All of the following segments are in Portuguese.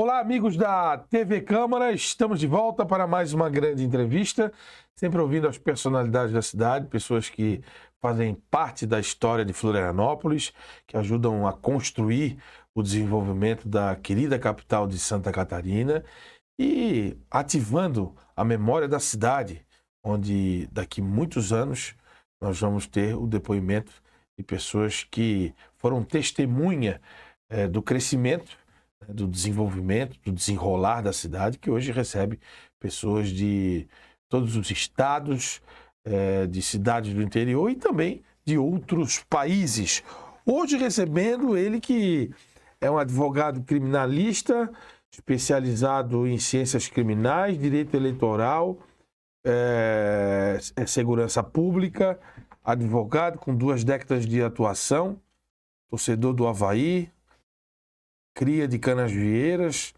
Olá, amigos da TV Câmara, estamos de volta para mais uma grande entrevista, sempre ouvindo as personalidades da cidade, pessoas que fazem parte da história de Florianópolis, que ajudam a construir o desenvolvimento da querida capital de Santa Catarina e ativando a memória da cidade, onde daqui a muitos anos nós vamos ter o depoimento de pessoas que foram testemunha do crescimento, do desenvolvimento, do desenrolar da cidade, que hoje recebe pessoas de todos os estados, de cidades do interior e também de outros países. Hoje recebendo ele que é um advogado criminalista, especializado em ciências criminais, direito eleitoral, segurança pública, advogado com 2 décadas de atuação, torcedor do Avaí, cria de Canasvieiras,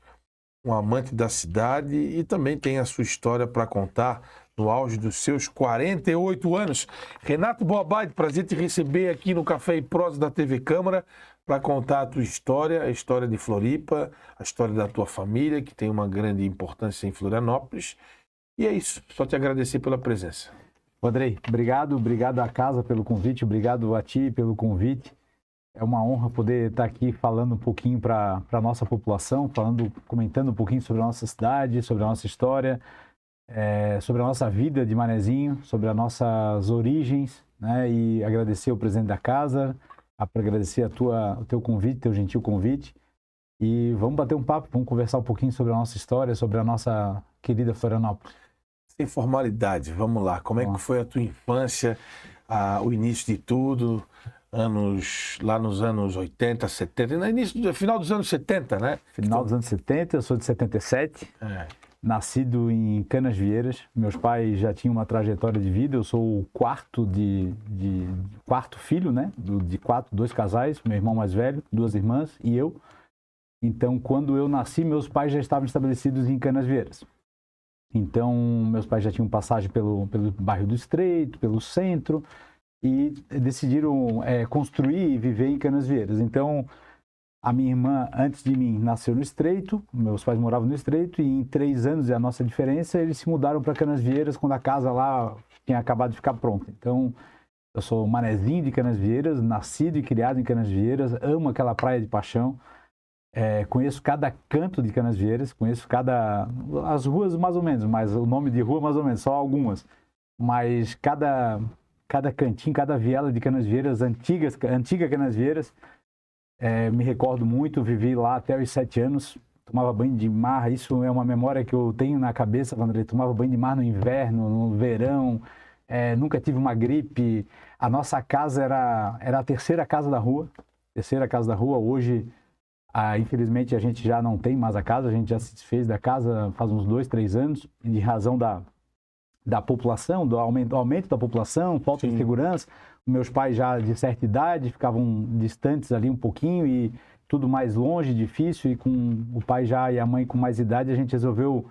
um amante da cidade e também tem a sua história para contar no auge dos seus 48 anos. Renato Boabadi, prazer te receber aqui no Café e Prosa da TV Câmara para contar a tua história, a história de Floripa, a história da tua família, que tem uma grande importância em Florianópolis. E é isso, só te agradecer pela presença. Andrei, obrigado à casa pelo convite, obrigado a ti pelo convite. É uma honra poder estar aqui falando um pouquinho para a nossa população, comentando um pouquinho sobre a nossa cidade, sobre a nossa história, sobre a nossa vida de Manezinho, sobre as nossas origens, né? E agradecer ao presidente da casa, agradecer o teu convite, teu gentil convite. E vamos bater um papo, vamos conversar um pouquinho sobre a nossa história, sobre a nossa querida Florianópolis. Sem formalidade, vamos lá. Como é que foi a tua infância, o início de tudo? Lá nos anos 80, 70, final dos anos 70, né? Final dos anos 70, eu sou de 77, nascido em Canasvieiras. Meus pais já tinham uma trajetória de vida, eu sou o quarto filho, né? De 2 casais, meu irmão mais velho, 2 irmãs e eu. Então, quando eu nasci, meus pais já estavam estabelecidos em Canasvieiras. Então, meus pais já tinham passagem pelo bairro do Estreito, pelo centro, e decidiram construir e viver em Canasvieiras. Então, a minha irmã, antes de mim, nasceu no Estreito, meus pais moravam no Estreito, e em 3 anos, a nossa diferença, eles se mudaram para Canasvieiras quando a casa lá tinha acabado de ficar pronta. Então, eu sou manezinho de Canasvieiras, nascido e criado em Canasvieiras, amo aquela praia de paixão, conheço cada canto de Canasvieiras, conheço as ruas mais ou menos, mas o nome de rua mais ou menos, só algumas, mas cada cantinho, cada viela de Canasvieiras, antiga Canasvieiras, me recordo muito, vivi lá até os 7 anos, tomava banho de mar, isso é uma memória que eu tenho na cabeça, André, tomava banho de mar no inverno, no verão, nunca tive uma gripe, a nossa casa era a terceira casa da rua, hoje, infelizmente a gente já não tem mais a casa, a gente já se desfez da casa faz uns 2, 3 anos, em razão da população, do aumento da população, falta de segurança. Meus pais já de certa idade ficavam distantes ali um pouquinho e tudo mais longe, difícil, e com o pai já e a mãe com mais idade, a gente resolveu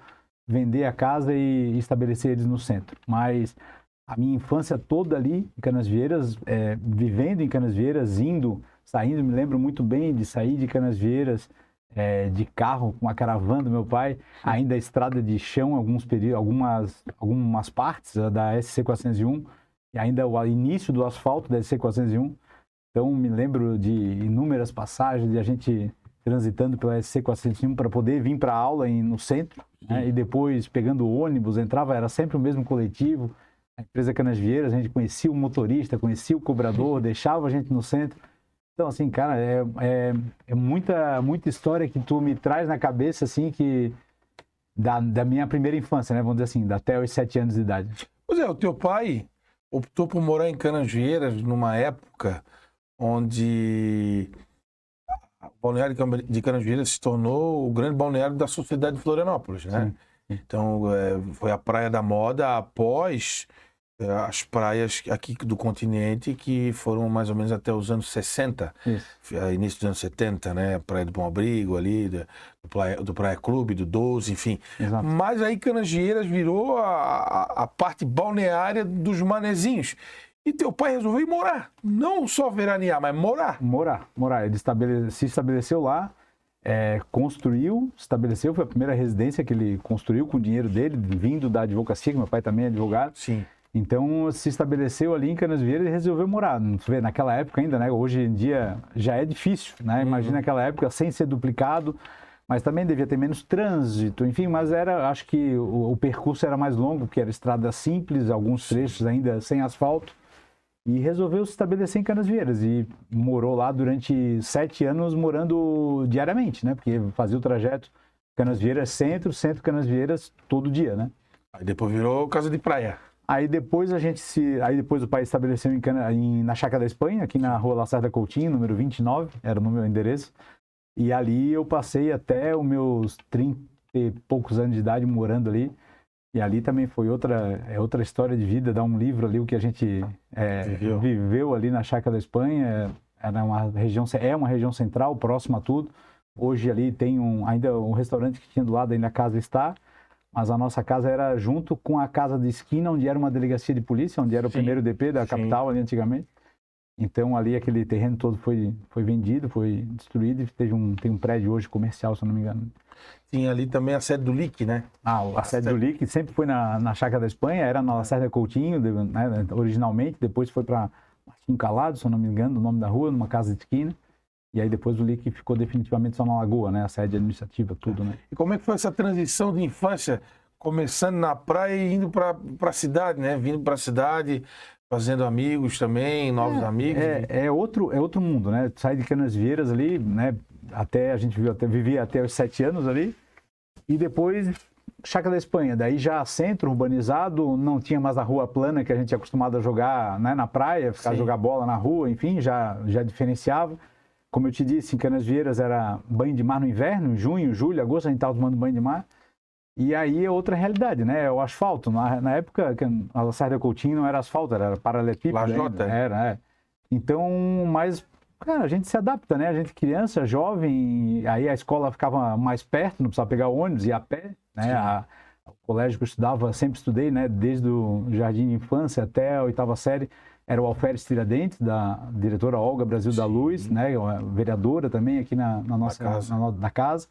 vender a casa e estabelecer eles no centro. Mas a minha infância toda ali em Canasvieiras, vivendo em Canasvieiras, saindo, me lembro muito bem de sair de Canasvieiras, de carro, com a caravana do meu pai, ainda a estrada de chão, algumas partes da SC401, e ainda o início do asfalto da SC401. Então, me lembro de inúmeras passagens de a gente transitando pela SC401 para poder vir para a aula no centro, né? E depois pegando o ônibus, era sempre o mesmo coletivo, a empresa Canasvieiras, a gente conhecia o motorista, conhecia o cobrador, deixava a gente no centro. Então, assim, cara, é muita história que tu me traz na cabeça, assim, que da minha primeira infância, né? Vamos dizer assim, até os 7 anos de idade. Pois o teu pai optou por morar em Canasvieiras numa época onde o balneário de Canasvieiras se tornou o grande balneário da sociedade de Florianópolis, né? Sim. Então, foi a praia da moda após as praias aqui do continente que foram mais ou menos até os anos 60, início dos anos 70, né? Praia do Bom Abrigo ali, do Praia Clube, do 12, enfim. Exato. Mas aí Canasvieiras virou a parte balneária dos manezinhos. E teu pai resolveu ir morar, não só veranear, mas morar. Morar. Ele se estabeleceu lá. construiu, estabeleceu, foi a primeira residência que ele construiu com o dinheiro dele, vindo da advocacia, que meu pai também é advogado. Sim. Então, se estabeleceu ali em Canasvieiras e resolveu morar. Naquela época ainda, né? Hoje em dia já é difícil, né? Imagina naquela época sem ser duplicado, mas também devia ter menos trânsito, enfim, mas acho que o percurso era mais longo, porque era estrada simples, alguns trechos ainda sem asfalto, e resolveu se estabelecer em Canasvieiras e morou lá durante 7 anos, morando diariamente, né? Porque fazia o trajeto Canasvieiras centro Canasvieiras todo dia, né? Aí depois virou casa de praia. Aí depois o pai estabeleceu na Chácara da Espanha, aqui na rua Lacerda Coutinho, número 29, era o meu endereço. E ali eu passei até os meus 30 e poucos anos de idade morando ali. E ali também foi outra história de vida, dá um livro ali, o que a gente viveu ali na Chácara da Espanha. É uma região central, próxima a tudo. Hoje ali tem ainda um restaurante que tinha do lado, ainda a casa está. Mas a nossa casa era junto com a casa de esquina, onde era uma delegacia de polícia, onde era o primeiro DP da capital ali antigamente. Então ali aquele terreno todo foi vendido, foi destruído e tem um prédio hoje comercial, se eu não me engano. Tinha ali também a sede do LIC, né? A sede do LIC sempre foi na Chácara da Espanha, era na Lacerda Coutinho, né, originalmente, depois foi para Martinho Calado, se eu não me engano, o nome da rua, numa casa de esquina. E aí depois o LIC ficou definitivamente só na Lagoa, né? A sede administrativa, tudo, né? E como é que foi essa transição de infância, começando na praia e indo para a cidade, né? Vindo para a cidade, fazendo amigos também, novos amigos. É outro mundo, né? Sai de Canasvieiras ali, né? A gente vivia até os 7 anos ali. E depois Chácara da Espanha, daí já centro urbanizado, não tinha mais a rua plana que a gente é acostumado a jogar, né, na praia, jogar bola na rua, enfim, já diferenciava. Como eu te disse, em Canasvieiras era banho de mar no inverno, em junho, julho, agosto, a gente estava tomando banho de mar. E aí é outra realidade, né? É o asfalto. Na época, a Lacerda Coutinho não era asfalto, era paralelepípedo. Lajota. Era. Então, mas, cara, a gente se adapta, né? A gente criança, jovem, aí a escola ficava mais perto, não precisava pegar o ônibus, ia a pé, né? O colégio que eu estudava, sempre estudei, né? Desde o jardim de infância até a 8ª série. Era o Alferes Tiradentes, da diretora Olga Brasil da Luz, né? Vereadora também aqui na nossa casa.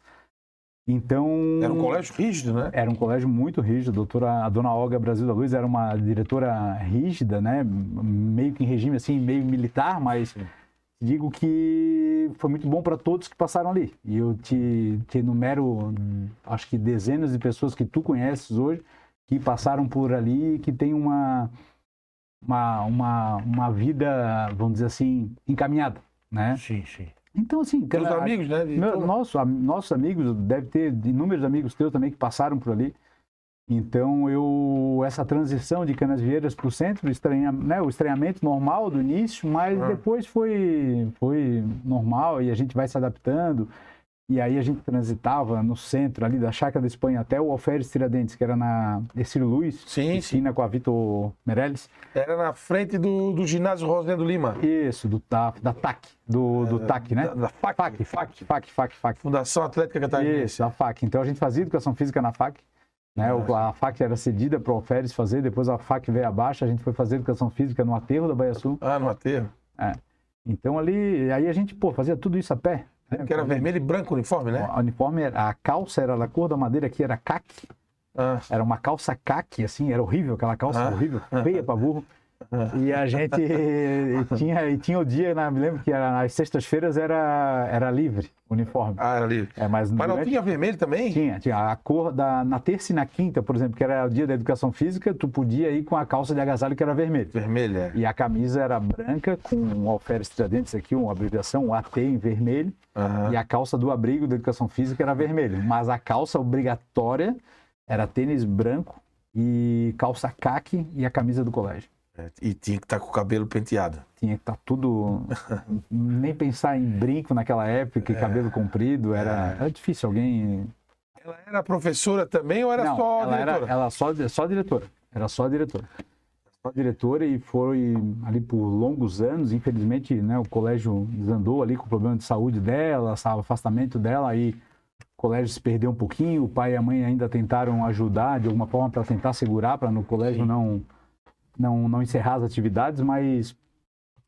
Então... Era um colégio rígido, né? Era um colégio muito rígido. A dona Olga Brasil da Luz era uma diretora rígida, né? Meio que em regime assim, meio militar, mas digo que foi muito bom para todos que passaram ali. E eu te enumero, acho que dezenas de pessoas que tu conheces hoje, que passaram por ali e que tem uma vida, vamos dizer assim, encaminhada, né? Sim. Então, assim... Teus amigos, né? Nossos amigos, deve ter inúmeros amigos teus também que passaram por ali. Então, essa transição de Canasvieiras para o centro, né, o estranhamento normal do início, mas depois foi normal e a gente vai se adaptando. E aí a gente transitava no centro ali da Chácara da Espanha até o Alferes Tiradentes, que era na Ercílio Luz, esquina com a Vitor Meirelles. Era na frente do ginásio Rosendo Lima. Isso, da TAC, do TAC, né? Da FAC. Fundação Atlética Catarinense. Isso, a FAC. Então a gente fazia educação física na FAC. Né? A FAC era cedida para o Alferes fazer, depois a FAC veio abaixo, a gente foi fazer educação física no aterro da Baía Sul. No aterro. Então ali, aí a gente, fazia tudo isso a pé. Que era vermelho e branco o uniforme, né? O uniforme, a calça era da cor da madeira, aqui era caque. Era uma calça caque, assim, era horrível aquela calça, horrível, feia para burro. E a gente tinha o dia, me lembro que nas sextas-feiras era livre o uniforme. Era livre. Mas não tinha vermelho também? Tinha. A cor na terça e na quinta, por exemplo, que era o dia da educação física, tu podia ir com a calça de agasalho que era vermelho. Vermelho, E a camisa era branca, com um Alferes Tiradentes aqui, uma abreviação, um AT em vermelho. E a calça do abrigo da educação física era vermelho. Mas a calça obrigatória era tênis branco e calça caque e a camisa do colégio. E tinha que estar com o cabelo penteado. Tinha que estar tudo... Nem pensar em brinco naquela época, cabelo comprido, era difícil alguém... Ela era professora também ou era só diretora? Ela só diretora. Era só diretora. Só diretora e foi ali por longos anos, infelizmente, né, o colégio desandou ali com o problema de saúde dela, o afastamento dela, aí o colégio se perdeu um pouquinho, o pai e a mãe ainda tentaram ajudar de alguma forma para tentar segurar, para no colégio não encerrar as atividades, mas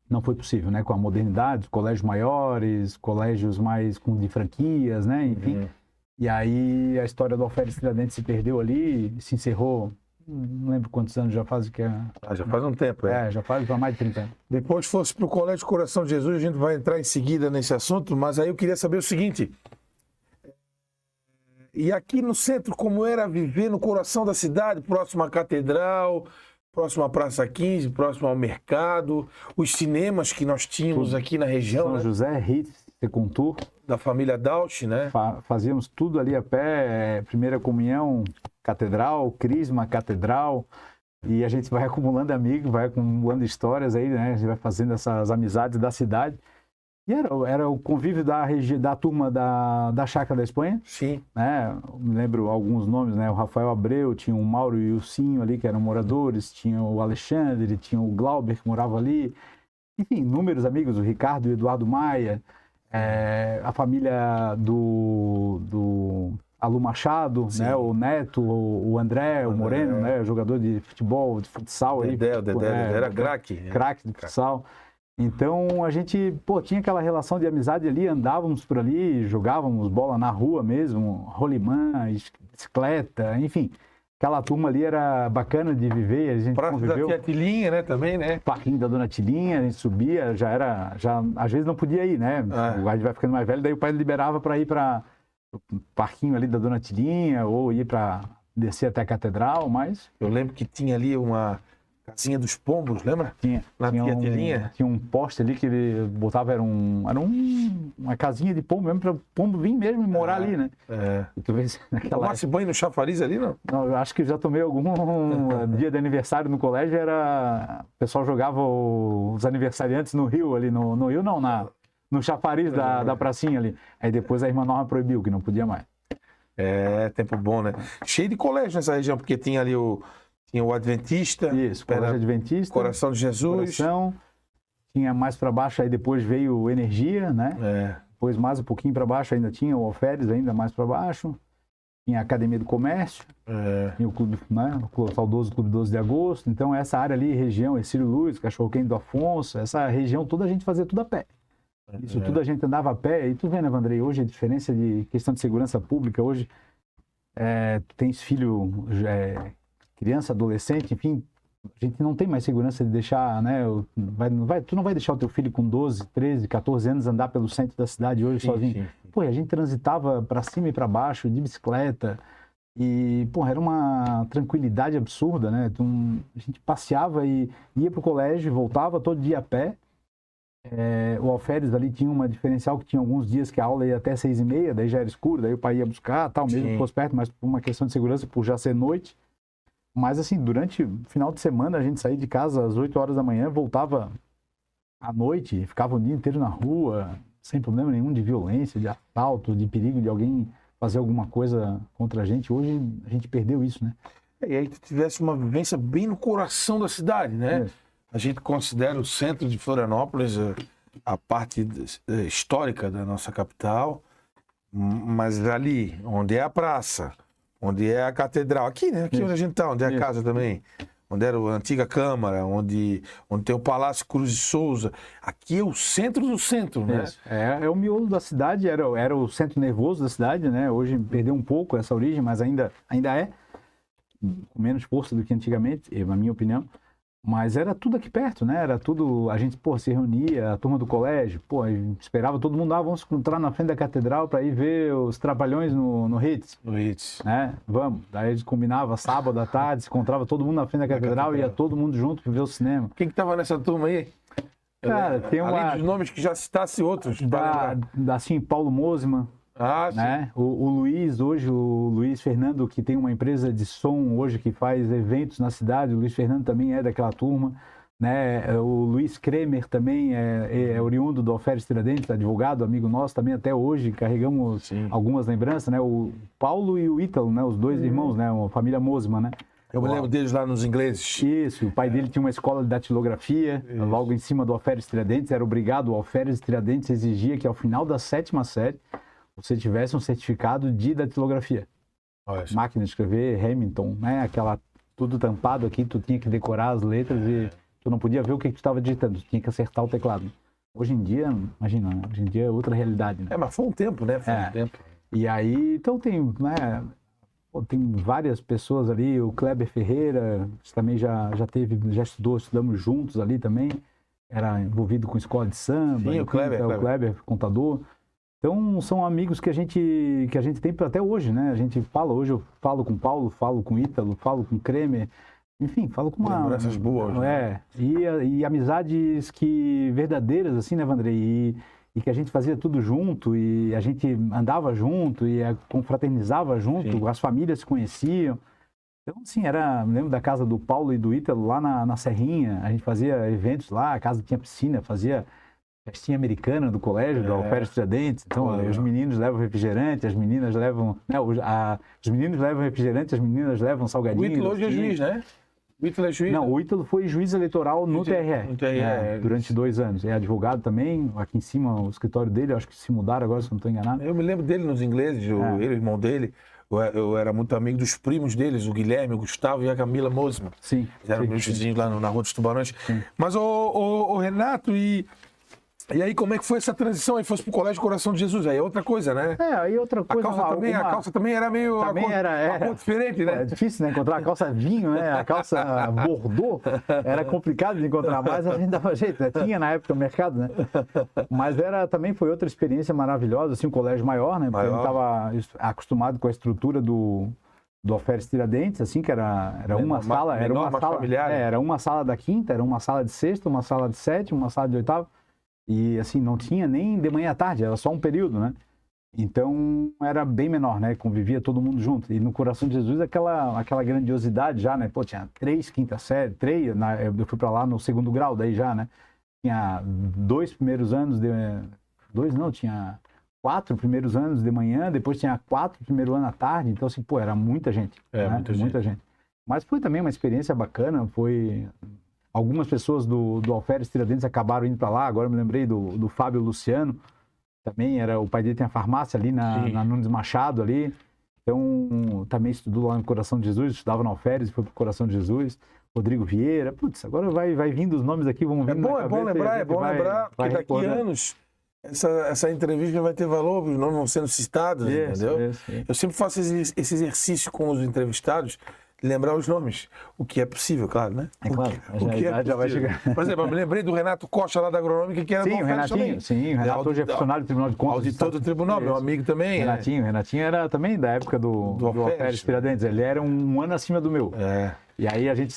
não foi possível, né? Com a modernidade, colégios maiores, colégios mais de franquias, né? Enfim. E aí a história do Alferes Tiradentes se perdeu ali, se encerrou, não lembro quantos anos já faz que é. Já faz um tempo, já faz para mais de 30 anos. Depois fosse para o Colégio Coração de Jesus, a gente vai entrar em seguida nesse assunto, mas aí eu queria saber o seguinte, e aqui no centro, como era viver no coração da cidade, próximo à Catedral, próximo à Praça 15, próximo ao mercado, os cinemas que nós tínhamos aqui na região, São né? José, Ritz, Secuntur. Da família Dauch, né? Fazíamos tudo ali a pé, primeira comunhão, catedral, crisma, catedral, e a gente vai acumulando amigos, vai acumulando histórias aí, né? A gente vai fazendo essas amizades da cidade. E era o convívio da turma da Chácara da Espanha. Sim. Né? Me lembro alguns nomes, né? O Rafael Abreu, tinha o Mauro e o Cinho ali, que eram moradores, tinha o Alexandre, tinha o Glauber, que morava ali. Enfim, inúmeros amigos, o Ricardo e o Eduardo Maia, a família do Alu Machado, né? O Neto, o André, o Moreno, né? Jogador de futebol, de futsal. Dedé era craque. Craque de futsal. Então a gente, tinha aquela relação de amizade ali, andávamos por ali, jogávamos bola na rua mesmo, rolimã, bicicleta, enfim. Aquela turma ali era bacana de viver, a gente conviveu. Da Tia Tilinha, né, também, né? Parquinho da Dona Tilinha, a gente subia, já às vezes não podia ir, né? A gente vai ficando mais velho, daí o pai liberava para ir para o parquinho ali da Dona Tilinha, ou ir para descer até a Catedral, mas... Eu lembro que tinha ali uma casinha dos pombos, lembra? Tinha. Na Tia Tilinha. Tinha um poste ali que ele botava, era uma casinha de pombo mesmo, para o pombo vir mesmo e morar ali, né? E tu vê tomasse banho no chafariz ali, não? Não, eu acho que já tomei algum dia de aniversário no colégio, o pessoal jogava os aniversariantes no rio ali, no rio não, no chafariz da pracinha ali. Aí depois a irmã Norma proibiu, que não podia mais. Tempo bom, né? Cheio de colégio nessa região, porque tinha ali tinha o Adventista. Isso, Colégio Adventista. Coração de Jesus. Tinha mais para baixo, aí depois veio o Energia, né? Depois mais um pouquinho para baixo ainda tinha o Alferes, ainda mais para baixo. Tinha a Academia do Comércio. Tinha o clube, né? O saudoso Clube 12 de Agosto. Então essa área ali, região, Ercílio Luz, Cachorro Quente do Afonso, essa região toda a gente fazia tudo a pé. Isso tudo a gente andava a pé. E tu vê, né, Vandrei, hoje a diferença de questão de segurança pública, hoje tu tens filho... criança, adolescente, enfim, a gente não tem mais segurança de deixar, né? Tu não vai deixar o teu filho com 12, 13, 14 anos andar pelo centro da cidade hoje sozinho. Sim. Pô, a gente transitava para cima e para baixo de bicicleta e, era uma tranquilidade absurda, né? A gente passeava e ia pro colégio, voltava todo dia a pé. O Alferes ali tinha uma diferencial que tinha alguns dias que a aula ia até 6h30, daí já era escuro, daí o pai ia buscar, tal, mesmo que fosse perto, mas por uma questão de segurança, por já ser noite. Mas, assim, durante o final de semana, a gente saía de casa às 8 horas da manhã, voltava à noite, ficava o dia inteiro na rua, sem problema nenhum de violência, de assalto, de perigo de alguém fazer alguma coisa contra a gente. Hoje, a gente perdeu isso, né? E aí tu tivesse uma vivência bem no coração da cidade, né? A gente considera o centro de Florianópolis a parte histórica da nossa capital, mas ali, onde é a praça... Onde é a catedral, aqui, né? Aqui onde a gente está, onde é a casa também. Onde era a antiga Câmara, onde tem o Palácio Cruz de Souza. Aqui é o centro do centro, né? É o miolo da cidade, era o centro nervoso da cidade, né? Hoje perdeu um pouco essa origem, mas ainda é. Com menos força do que antigamente, na minha opinião. Mas era tudo aqui perto, né? Era tudo, a gente, se reunia, a turma do colégio, esperava todo mundo, vamos se encontrar na frente da catedral para ir ver os Trapalhões no Ritz. No Ritz. Né? Vamos. Daí a gente combinava sábado à tarde, se encontrava todo mundo na frente da catedral e ia todo mundo junto para ver o cinema. Quem que tava nessa turma aí? Cara, tem além dos nomes que já citasse outros. Assim, Paulo Mosman. Né? O Luiz, hoje, o Luiz Fernando, que tem uma empresa de som hoje que faz eventos na cidade, o Luiz Fernando também é daquela turma, né? O Luiz Kremer também é oriundo do Alferes Tiradentes, advogado, amigo nosso, também até hoje carregamos algumas lembranças, né? O Paulo e o Ítalo, né? Os dois irmãos, né? Uma família Mosman, né? Eu me lembro deles lá nos ingleses. Isso, o pai dele tinha uma escola de datilografia, logo em cima do Alferes Tiradentes, era obrigado, o Alferes Tiradentes exigia que ao final da 7ª série você tivesse um certificado de datilografia. Máquina de escrever, Hamilton, né? Tudo tampado aqui, tu tinha que decorar as letras e Tu não podia ver o que tu estava digitando, tu tinha que acertar o teclado. Hoje em dia, imagina, né? Hoje em dia é outra realidade, né? Mas foi um tempo, né? Foi um tempo. E aí, então tem, né, tem várias pessoas ali, o Kleber Ferreira, também já estudamos juntos ali também, era envolvido com escola de samba. Sim, o Kleber, contador. Então, são amigos que a gente tem até hoje, né? A gente fala, hoje eu falo com o Paulo, falo com o Ítalo, falo com o Kremer, enfim, falo com uma... Lembranças boas. Né? E amizades verdadeiras, assim, né, Vandrei? E que a gente fazia tudo junto, e a gente andava junto, e confraternizava junto, sim. As famílias se conheciam. Então, assim, me lembro da casa do Paulo e do Ítalo lá na Serrinha, a gente fazia eventos lá, a casa tinha piscina, fazia festinha americana do colégio, do Alferes Tiradentes. Então, os meninos levam refrigerante, as meninas levam... Né, os meninos levam refrigerante, as meninas levam salgadinho. O Ítalo hoje é juiz, né? O Ítalo é juiz? Não, o Ítalo foi juiz eleitoral no TRE. Durante 2 anos. É advogado também, aqui em cima o escritório dele, acho que se mudaram agora, se não estou enganado. Eu me lembro dele nos ingleses, ele, o irmão dele. Eu era muito amigo dos primos deles, o Guilherme, o Gustavo e a Camila Mosman. Sim. Eles eram meus vizinhos lá na Rua dos Tubarões. Sim. Mas o Renato, e aí, como é que foi essa transição? Aí fosse pro Colégio Coração de Jesus, aí é outra coisa, né? Aí outra coisa. A calça também era meio uma cor diferente, né? É difícil, né? Encontrar a calça vinho, né? A calça bordô era complicado de encontrar, mas a gente dava jeito, né? Tinha na época o mercado, né? Mas também foi outra experiência maravilhosa, assim, um colégio maior, né? Porque a gente estava acostumado com a estrutura do Alferes Tiradentes, assim, que era uma sala, familiar. Era uma sala da quinta, era uma sala de sexta, uma sala de sétima, uma sala de oitava. E, assim, não tinha nem de manhã à tarde, era só um período, né? Então, era bem menor, né? Convivia todo mundo junto. E no Coração de Jesus, aquela grandiosidade já, né? Pô, tinha 3, quinta série, 3, eu fui para lá no 2º grau, daí já, né? Tinha 2 primeiros anos tinha 4 primeiros anos de manhã, depois tinha 4 primeiro ano à tarde. Então, assim, pô, era muita gente. Né? Muita gente. Mas foi também uma experiência bacana, Algumas pessoas do Alferes Tiradentes acabaram indo para lá. Agora eu me lembrei do Fábio Luciano. Também o pai dele tem a farmácia ali na Nunes Machado ali. Então, também estudou lá no Coração de Jesus, estudava no Alferes e foi para o Coração de Jesus. Rodrigo Vieira. Putz, agora vai vindo os nomes aqui, vão vindo. É bom lembrar, porque daqui a anos essa entrevista vai ter valor, os nomes vão sendo citados, entendeu? Isso. Eu sempre faço esse exercício com os entrevistados, lembrar os nomes, o que é possível, claro, né? É claro, já vai chegar. Por exemplo, eu me lembrei do Renato Costa lá da Agronômica, que era do Renatinho também. Sim, o Renato hoje é funcionário do Tribunal de Contas. Auditor do Tribunal, meu amigo também. Renatinho era também da época do Alferes Tiradentes, ele era um ano acima do meu. E aí a gente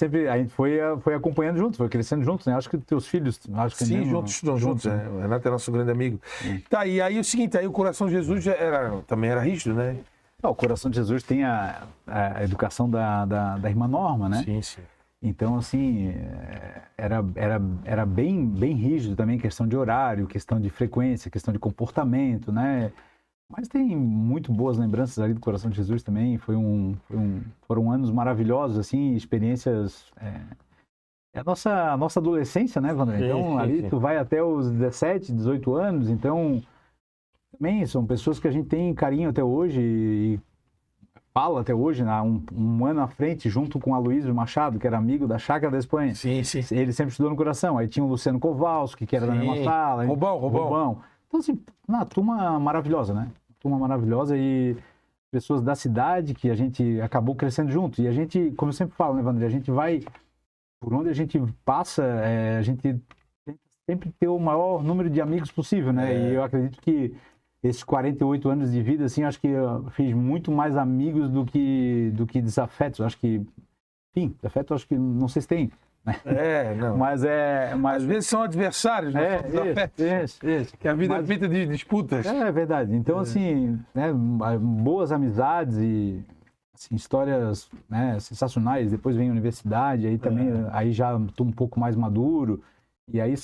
foi acompanhando juntos, foi crescendo juntos, né? Acho que teus filhos... Sim, estudam juntos, né? O Renato é nosso grande amigo. Tá, e aí o seguinte, aí o Coração de Jesus também era rígido, né? O Coração de Jesus tem a educação da irmã Norma, né? Sim. Então, assim, era bem rígido também, questão de horário, questão de frequência, questão de comportamento, né? Mas tem muito boas lembranças ali do Coração de Jesus também. Foram anos maravilhosos, assim, experiências... a nossa adolescência, né, Vandré? Então, ali tu vai até os 17, 18 anos, então... Também são pessoas que a gente tem carinho até hoje e fala até hoje, né? Um ano à frente, junto com o Aloysio Machado, que era amigo da Chácara da Espanha. Sim. Ele sempre estudou no Coração. Aí tinha o Luciano Kowalski, que era da mesma sala. Robão. Então, assim, uma turma maravilhosa, né? Turma maravilhosa e pessoas da cidade que a gente acabou crescendo junto. E a gente, como eu sempre falo, né, Vandré? A gente vai, por onde a gente passa, a gente tenta sempre ter o maior número de amigos possível, né? E eu acredito que esses 48 anos de vida, assim, acho que eu fiz muito mais amigos do que desafetos. Acho que, enfim, desafetos acho que não sei se tem. Né? Não. Mas às vezes são adversários, né? Isso. Que a vida é feita de disputas. É verdade. Então, assim, né, boas amizades e assim, histórias, né, sensacionais. Depois vem a universidade, aí também, aí já estou um pouco mais maduro. E aí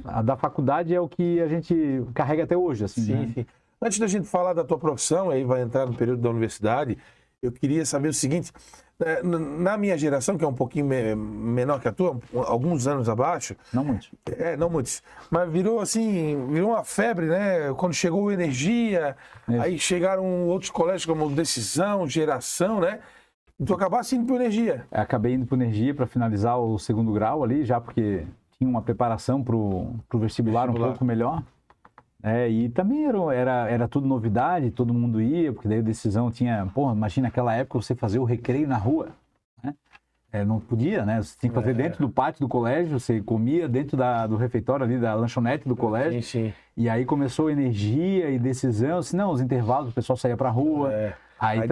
a da faculdade é o que a gente carrega até hoje, assim. Sim. Antes da gente falar da tua profissão, aí vai entrar no período da universidade, eu queria saber o seguinte, na minha geração, que é um pouquinho menor que a tua, alguns anos abaixo... Não muitos. Não muitos. Mas virou uma febre, né? Quando chegou o Energia, aí chegaram outros colégios como Decisão, Geração, né? E tu acabaste indo para energia. Acabei indo para energia para finalizar o segundo grau ali, já porque tinha uma preparação para o vestibular um pouco melhor. E também era tudo novidade, todo mundo ia, porque daí a decisão tinha... Porra, imagina naquela época você fazer o recreio na rua, né? Não podia, né? Você tinha que fazer dentro do pátio do colégio, você comia dentro do refeitório ali, da lanchonete do colégio. Sim, sim. E aí começou energia e decisão, senão os intervalos, o pessoal saía pra rua. Aí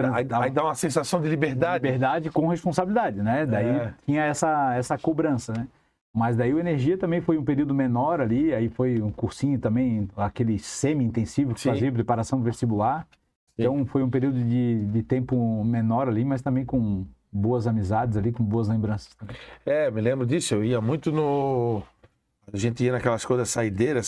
dá uma sensação de liberdade. Liberdade com responsabilidade, né? Daí tinha essa cobrança, né? Mas daí o energia também foi um período menor ali, aí foi um cursinho também, aquele semi-intensivo que fazia preparação vestibular. Sim. Então foi um período de tempo menor ali, mas também com boas amizades ali, com boas lembranças também. Me lembro disso, eu ia muito no... A gente ia naquelas coisas saideira,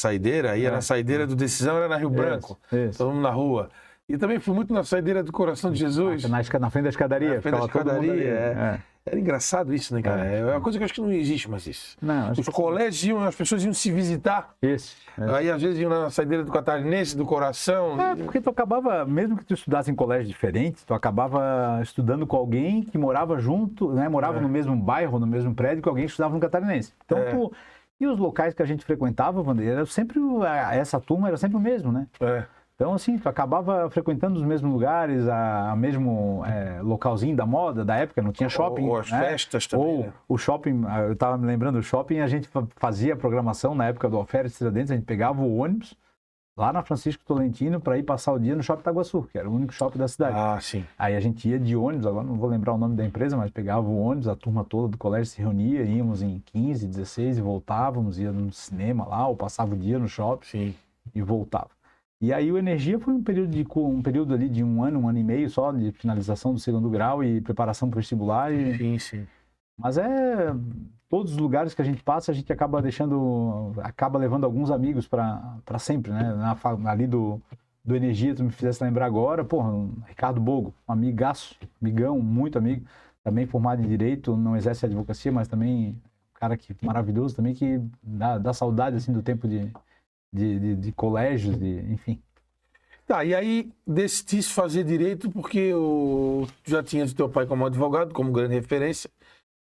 ia na saideira do Decisão, era na Rio Branco, todo mundo na rua. E também fui muito na saideira do Coração de Jesus. Na frente da escadaria. Na frente da escadaria, Era engraçado isso, né, cara? É uma coisa que eu acho que não existe mais isso. Não, os colégios as pessoas iam se visitar. Isso. Aí às vezes iam na saideira do Catarinense, do Coração. Porque tu acabava, mesmo que tu estudasse em colégio diferente, tu acabava estudando com alguém que morava junto, né? Morava no mesmo bairro, no mesmo prédio que alguém que estudava no Catarinense. Então, e os locais que a gente frequentava, Vanderlei, era sempre, essa turma era sempre o mesmo, né? Então, assim, tu acabava frequentando os mesmos lugares, a mesmo localzinho da moda da época, não tinha shopping. Ou as festas também. Ou o shopping, eu estava me lembrando do shopping, a gente fazia a programação na época do Alferes Tiradentes, a gente pegava o ônibus lá na Francisco Tolentino para ir passar o dia no Shopping Itaguaçu, que era o único shopping da cidade. Sim. Aí a gente ia de ônibus, agora não vou lembrar o nome da empresa, mas pegava o ônibus, a turma toda do colégio se reunia, íamos em 15, 16 e voltávamos, ia no cinema lá, ou passava o dia no shopping e voltava. E aí o Energia foi um período ali de um ano e meio só, de finalização do segundo grau e preparação para o vestibular. Sim. Mas todos os lugares que a gente passa, a gente acaba levando alguns amigos para sempre, né? Ali do Energia, tu me fizesse lembrar agora, Ricardo Bogo, um amigaço, amigão, muito amigo, também formado em Direito, não exerce advocacia, mas também um cara maravilhoso também, que dá saudade, assim, do tempo de colégios, enfim. Tá, e aí decidiste fazer direito porque já tinhas o teu pai como advogado, como grande referência,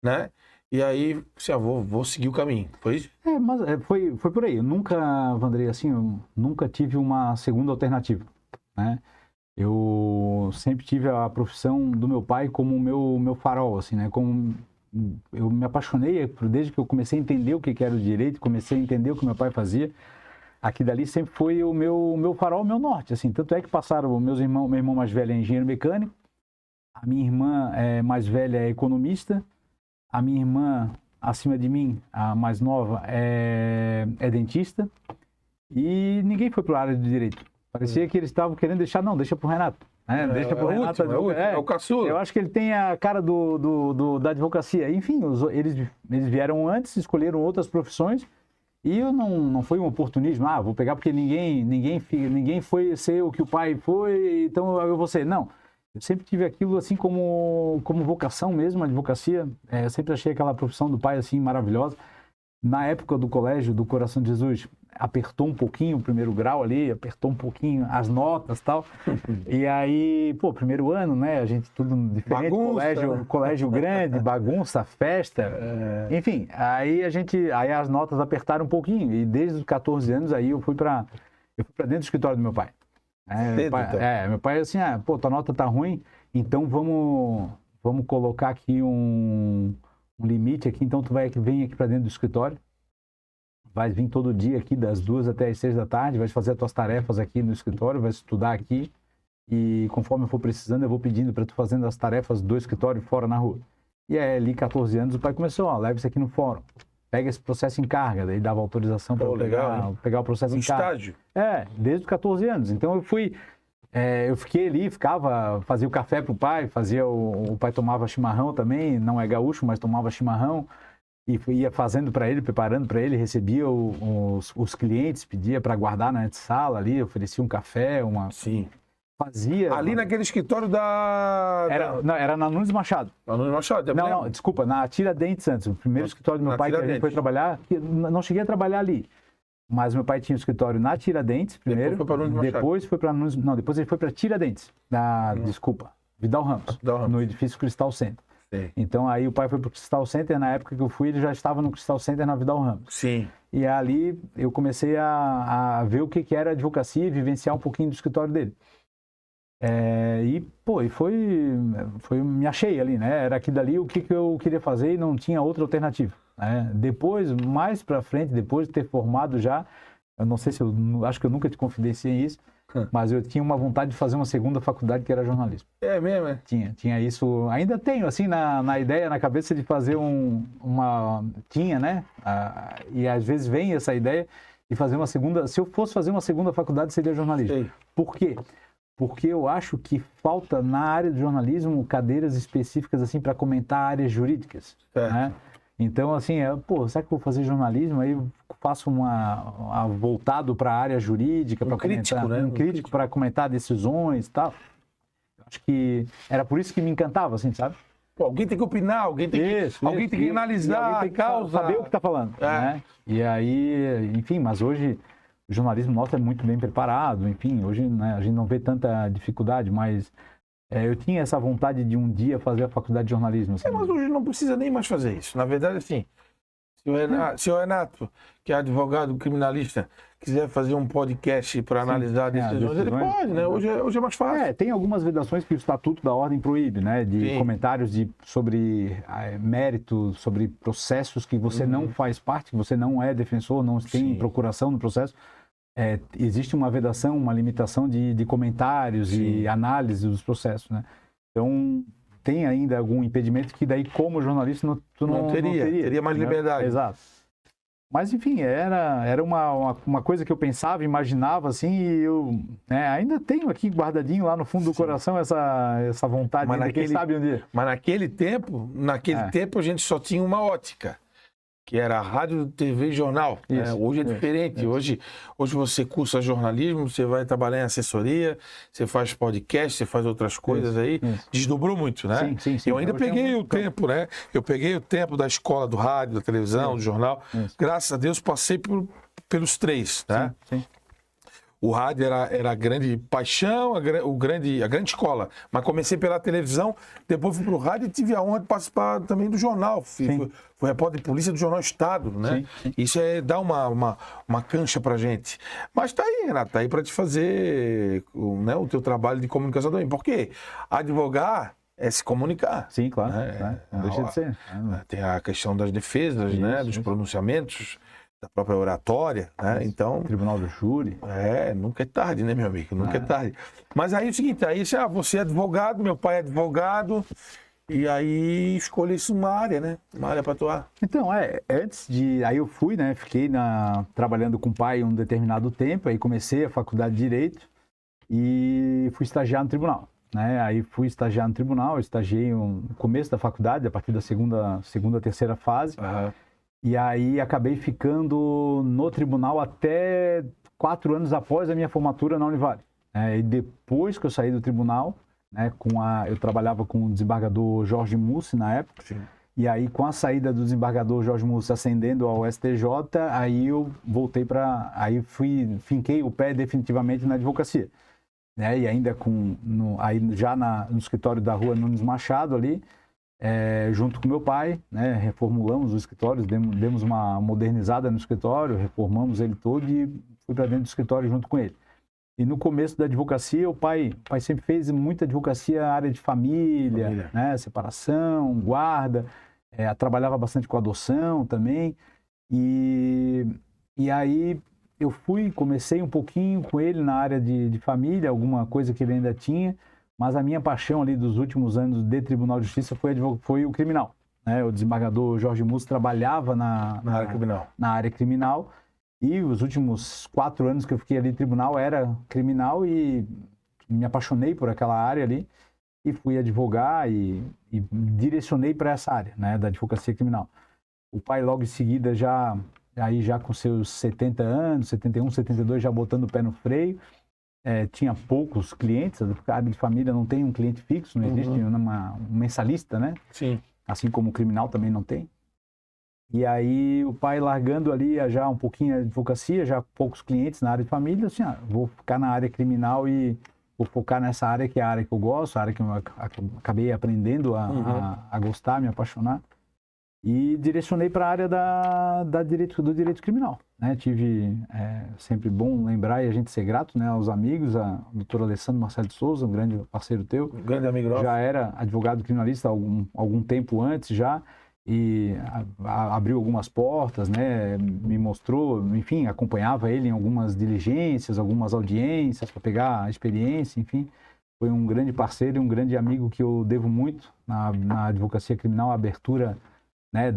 né? E aí você, vou seguir o caminho, foi isso? Mas foi por aí. Eu nunca, Vandrei, assim, eu nunca tive uma segunda alternativa, né? Eu sempre tive a profissão do meu pai como o meu farol, assim, né? Como eu me apaixonei desde que eu comecei a entender o que era o direito, comecei a entender o que meu pai fazia. Aqui dali sempre foi o meu farol, o meu norte, assim. Tanto é que passaram meu irmão mais velho é engenheiro mecânico, a minha irmã mais velha é economista, a minha irmã acima de mim, a mais nova, é dentista, e ninguém foi para a área do direito. Parecia que eles estavam querendo deixa pro Renato. Deixa pro Renato. É o caçula. Eu acho que ele tem a cara da advocacia. Enfim, eles vieram antes, escolheram outras profissões. E eu não foi um oportunismo, vou pegar porque ninguém foi ser o que o pai foi, então eu vou ser. Não, eu sempre tive aquilo assim como vocação mesmo, a advocacia. Eu sempre achei aquela profissão do pai assim maravilhosa. Na época do colégio do Coração de Jesus, apertou um pouquinho o primeiro grau ali, apertou um pouquinho as notas e tal. E aí, primeiro ano, né? A gente tudo diferente, colégio grande, bagunça, festa. Enfim, aí as notas apertaram um pouquinho. E desde os 14 anos aí eu fui para dentro do escritório do meu pai. Meu pai assim, tua nota tá ruim, então vamos colocar aqui um limite aqui, então tu vem aqui para dentro do escritório. Vai vir todo dia aqui das 2 até as 6 da tarde, vai fazer as tuas tarefas aqui no escritório, vai estudar aqui e conforme eu for precisando, eu vou pedindo para tu fazendo as tarefas do escritório fora na rua. E aí ali, 14 anos, o pai começou, leva isso aqui no fórum, pega esse processo em carga, daí dava autorização para pegar o processo em carga. Estágio? Desde os 14 anos. Então eu fiquei ali, fazia o café pro pai, o pai tomava chimarrão também, não é gaúcho, mas tomava chimarrão. E ia fazendo para ele, preparando para ele, recebia os clientes, pedia para guardar na sala ali, oferecia um café, Sim. Fazia... Ali naquele escritório Era na Nunes Machado. Na Nunes Machado? Não, desculpa, na Tiradentes antes. O primeiro escritório do meu pai que a gente foi trabalhar, não cheguei a trabalhar ali. Mas meu pai tinha um escritório na Tiradentes primeiro. Depois foi para Nunes Machado. Depois ele foi para Tiradentes. Desculpa. Vidal Ramos, no edifício Cristal Center. Sim. Então aí o pai foi pro Cristal Center, na época que eu fui ele já estava no Cristal Center na Vidal Ramos. Sim. E ali eu comecei a ver o que era advocacia e vivenciar um pouquinho do escritório dele. E me achei ali, né? Era aquilo dali o que eu queria fazer e não tinha outra alternativa, né? Depois, mais pra frente, depois de ter formado já, eu não sei se acho que eu nunca te confidenciei isso, mas eu tinha uma vontade de fazer uma segunda faculdade que era jornalismo. É mesmo, é? Tinha isso, ainda tenho assim na ideia, na cabeça de fazer tinha, né? E às vezes vem essa ideia de fazer uma segunda, se eu fosse fazer uma segunda faculdade seria jornalismo. Sei. Por quê? Porque eu acho que falta na área do jornalismo cadeiras específicas assim para comentar áreas jurídicas, né? Então, assim, será que eu vou fazer jornalismo? Aí eu faço voltado para a área jurídica, para comentar, né? Um crítico para comentar decisões e tal. Eu acho que era por isso que me encantava, assim, sabe? Pô, alguém tem que opinar, alguém tem que analisar a causa. Saber o que está falando, né? E aí, enfim, mas hoje o jornalismo nosso é muito bem preparado, enfim, hoje, né, a gente não vê tanta dificuldade, mas eu tinha essa vontade de um dia fazer a faculdade de jornalismo. Assim. Mas hoje não precisa nem mais fazer isso. Na verdade, assim, se o Renato, que é advogado criminalista, quiser fazer um podcast para analisar decisões, ele pode, né? Hoje é mais fácil. Tem algumas vedações que o Estatuto da Ordem proíbe, né? De comentários sobre mérito, sobre processos que você não faz parte, que você não é defensor, não tem procuração no processo. Existe uma vedação, uma limitação de comentários e análise dos processos, né? Então, tem ainda algum impedimento que daí, como jornalista, tu não teria mais liberdade. Exato. Mas, enfim, era uma coisa que eu pensava, imaginava, assim, e eu ainda tenho aqui guardadinho lá no fundo do coração essa vontade, mas quem sabe um dia. Mas naquele tempo a gente só tinha uma ótica, que era rádio, TV e jornal. Hoje é diferente. Hoje você cursa jornalismo, você vai trabalhar em assessoria, você faz podcast, você faz outras coisas aí. Desdobrou muito, né? Sim. Eu ainda peguei o tempo, né? Eu peguei o tempo da escola, do rádio, da televisão, do jornal. Graças a Deus passei pelos três, né? Sim. O rádio era a grande paixão, a grande escola. Mas comecei pela televisão, depois fui para o rádio e tive a honra de participar também do jornal. Fui repórter de polícia do Jornal Estado, né? Sim. Isso dá uma cancha pra gente. Mas tá aí, Renato, tá aí para te fazer o teu trabalho de comunicação também. Por quê? Advogar é se comunicar. Sim, claro. Não deixa de ser. Tem a questão das defesas, né? Dos pronunciamentos, da própria oratória, né? Então... Tribunal do Júri. Nunca é tarde, né, meu amigo? Nunca é tarde. Mas aí é o seguinte, você é advogado, meu pai é advogado, e aí escolhi-se uma área, né? Uma área para atuar. Então, aí eu fui, né? Fiquei trabalhando com o pai um determinado tempo, aí comecei a faculdade de Direito e fui estagiar no tribunal, né? Aí fui estagiar no tribunal, estagiei no começo da faculdade, a partir da segunda, terceira fase. E aí acabei ficando no tribunal até 4 anos após a minha formatura na Univale. E depois que eu saí do tribunal, né, eu trabalhava com o desembargador Jorge Mussi na época. Sim. E aí com a saída do desembargador Jorge Mussi ascendendo ao STJ, aí eu voltei aí finquei o pé definitivamente na advocacia. E ainda aí já no escritório da Rua Nunes Machado ali, junto com meu pai, né, reformulamos o escritório, demos uma modernizada no escritório, reformamos ele todo e fui para dentro do escritório junto com ele. E no começo da advocacia, o pai sempre fez muita advocacia na área de família. Né, separação, guarda, trabalhava bastante com adoção também. E aí eu comecei um pouquinho com ele na área de família, alguma coisa que ele ainda tinha. Mas a minha paixão ali dos últimos anos de Tribunal de Justiça foi o criminal. Né? O desembargador Jorge Mussi trabalhava na área criminal e os últimos 4 anos que eu fiquei ali no tribunal era criminal e me apaixonei por aquela área ali e fui advogar e direcionei para essa área, né, da advocacia criminal. O pai logo em seguida já com seus 70 anos, 71, 72, já botando o pé no freio. Tinha poucos clientes, a área de família não tem um cliente fixo, não existe um mensalista, né? Sim. Assim como o criminal também não tem. E aí o pai largando ali já um pouquinho a advocacia, já poucos clientes na área de família, assim, vou ficar na área criminal e por focar nessa área que é a área que eu gosto, a área que eu acabei aprendendo a gostar, me apaixonar. E direcionei para a área do direito criminal, né? Tive sempre bom lembrar e a gente ser grato, né, aos amigos, a doutor Alessandro Marcelo de Souza, um grande parceiro teu. Um grande amigo nosso. Já era advogado criminalista algum tempo antes já, e abriu algumas portas, né? Me mostrou, enfim, acompanhava ele em algumas diligências, algumas audiências para pegar a experiência, enfim. Foi um grande parceiro e um grande amigo que eu devo muito na advocacia criminal, a abertura, né,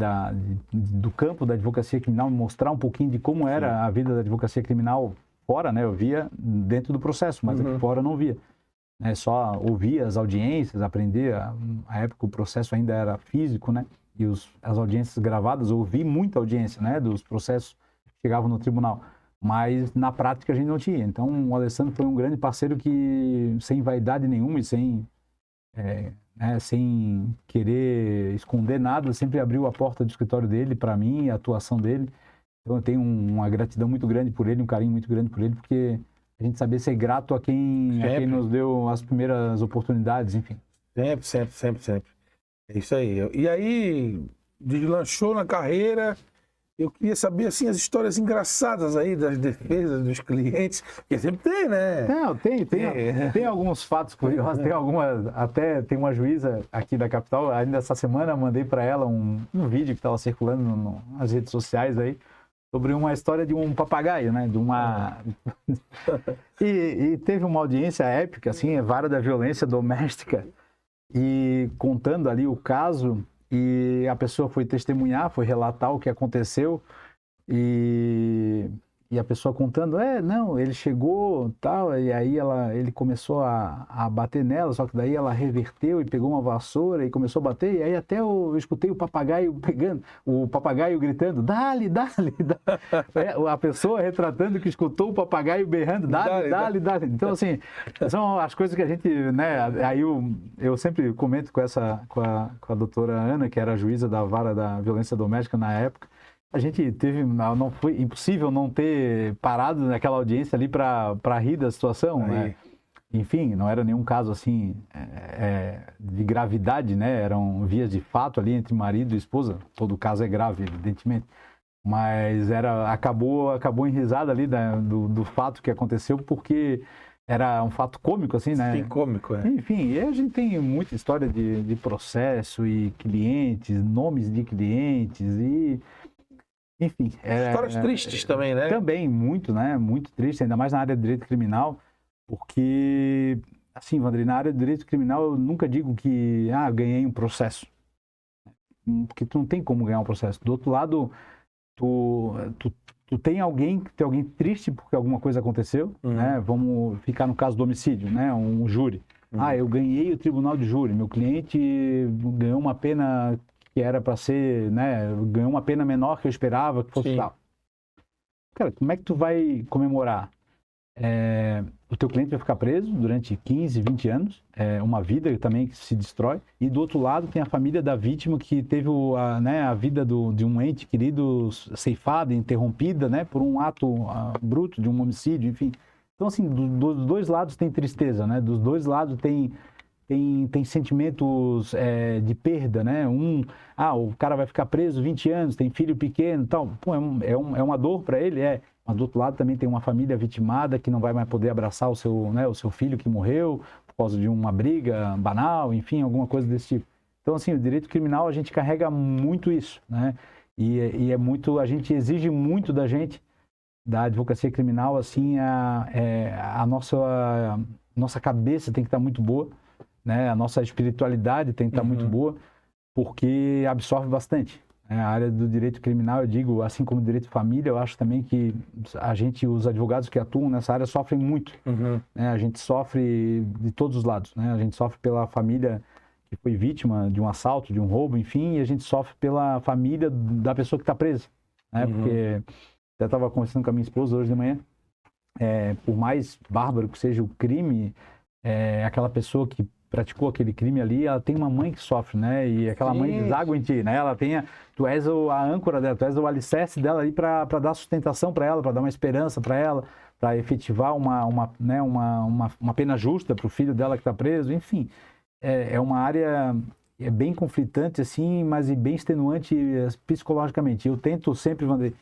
do campo da advocacia criminal, mostrar um pouquinho de como era a vida da advocacia criminal fora, né? Eu via dentro do processo, mas aqui fora eu não via. Só ouvia as audiências, aprender. A época o processo ainda era físico, né? E as audiências gravadas, eu ouvi muita audiência, né? Dos processos que chegavam no tribunal. Mas na prática a gente não tinha. Então o Alessandro foi um grande parceiro que, sem vaidade nenhuma e sem querer esconder nada, sempre abriu a porta do escritório dele para mim, a atuação dele. Então eu tenho uma gratidão muito grande por ele, um carinho muito grande por ele, porque a gente saber ser grato a quem nos deu as primeiras oportunidades, enfim. Sempre. É isso aí. E aí, deslanchou na carreira. Eu queria saber, assim, as histórias engraçadas aí das defesas dos clientes, porque sempre tem, né? Não, tem alguns fatos curiosos, tem uma juíza aqui da capital, ainda essa semana mandei para ela um vídeo que estava circulando nas redes sociais aí, sobre uma história de um papagaio, né? E teve uma audiência épica, assim, vara da violência doméstica, e contando ali o caso. E a pessoa foi testemunhar, foi relatar o que aconteceu, e a pessoa contando, não, ele chegou, tal, e aí ele começou a bater nela, só que daí ela reverteu e pegou uma vassoura e começou a bater, e aí até eu escutei o papagaio gritando, dale. A pessoa retratando que escutou o papagaio berrando, dale. Então, assim, são as coisas que a gente, né, aí eu sempre comento com a doutora Ana, que era a juíza da vara da violência doméstica na época. A gente não foi impossível não ter parado naquela audiência ali para rir da situação, né? Enfim, não era nenhum caso assim de gravidade, né? Eram vias de fato ali entre marido e esposa. Todo caso é grave, evidentemente. Mas acabou em risada ali do fato que aconteceu, porque era um fato cômico, assim, né? Sim, cômico, Enfim, e a gente tem muita história de processo e clientes, nomes de clientes e... Enfim. Histórias tristes também, né? Também, muito, né? Muito triste, ainda mais na área de direito criminal, porque, assim, Vandrei, na área de direito criminal eu nunca digo que, ganhei um processo. Porque tu não tem como ganhar um processo. Do outro lado, tu tem alguém triste porque alguma coisa aconteceu, né? Vamos ficar no caso do homicídio, né? Um júri. Eu ganhei o tribunal de júri, meu cliente ganhou uma pena que era para ser, né, ganhou uma pena menor que eu esperava que fosse tal. Cara, como é que tu vai comemorar? O teu cliente vai ficar preso durante 15, 20 anos, uma vida também que se destrói, e do outro lado tem a família da vítima que teve a vida de um ente querido ceifada, interrompida, né, por um ato bruto de um homicídio, enfim. Então, assim, dos dois lados tem tristeza, né, dos dois lados tem sentimentos de perda, né? O cara vai ficar preso 20 anos, tem filho pequeno e tal. Pô, é uma dor para ele, Mas do outro lado também tem uma família vitimada que não vai mais poder abraçar o seu filho que morreu por causa de uma briga banal, enfim, alguma coisa desse tipo. Então, assim, o direito criminal a gente carrega muito isso, né? E a gente exige muito da gente, da advocacia criminal, assim, a nossa cabeça tem que estar muito boa, né? A nossa espiritualidade tem que estar muito boa, porque absorve bastante. A área do direito criminal, eu digo, assim como o direito de família, eu acho também que os advogados que atuam nessa área sofrem muito. Né? A gente sofre de todos os lados, né? A gente sofre pela família que foi vítima de um assalto, de um roubo, enfim, e a gente sofre pela família da pessoa que está presa, né? Porque eu estava conversando com a minha esposa hoje de manhã, por mais bárbaro que seja o crime, aquela pessoa que praticou aquele crime ali, ela tem uma mãe que sofre, né? E aquela mãe deságua em ti, né? Ela tem tu és a âncora dela, tu és o alicerce dela aí para dar sustentação para ela, para dar uma esperança para ela, para efetivar uma pena justa para o filho dela que está preso, enfim. É uma área bem conflitante, assim, mas bem extenuante psicologicamente. Eu tento sempre, Vandrei,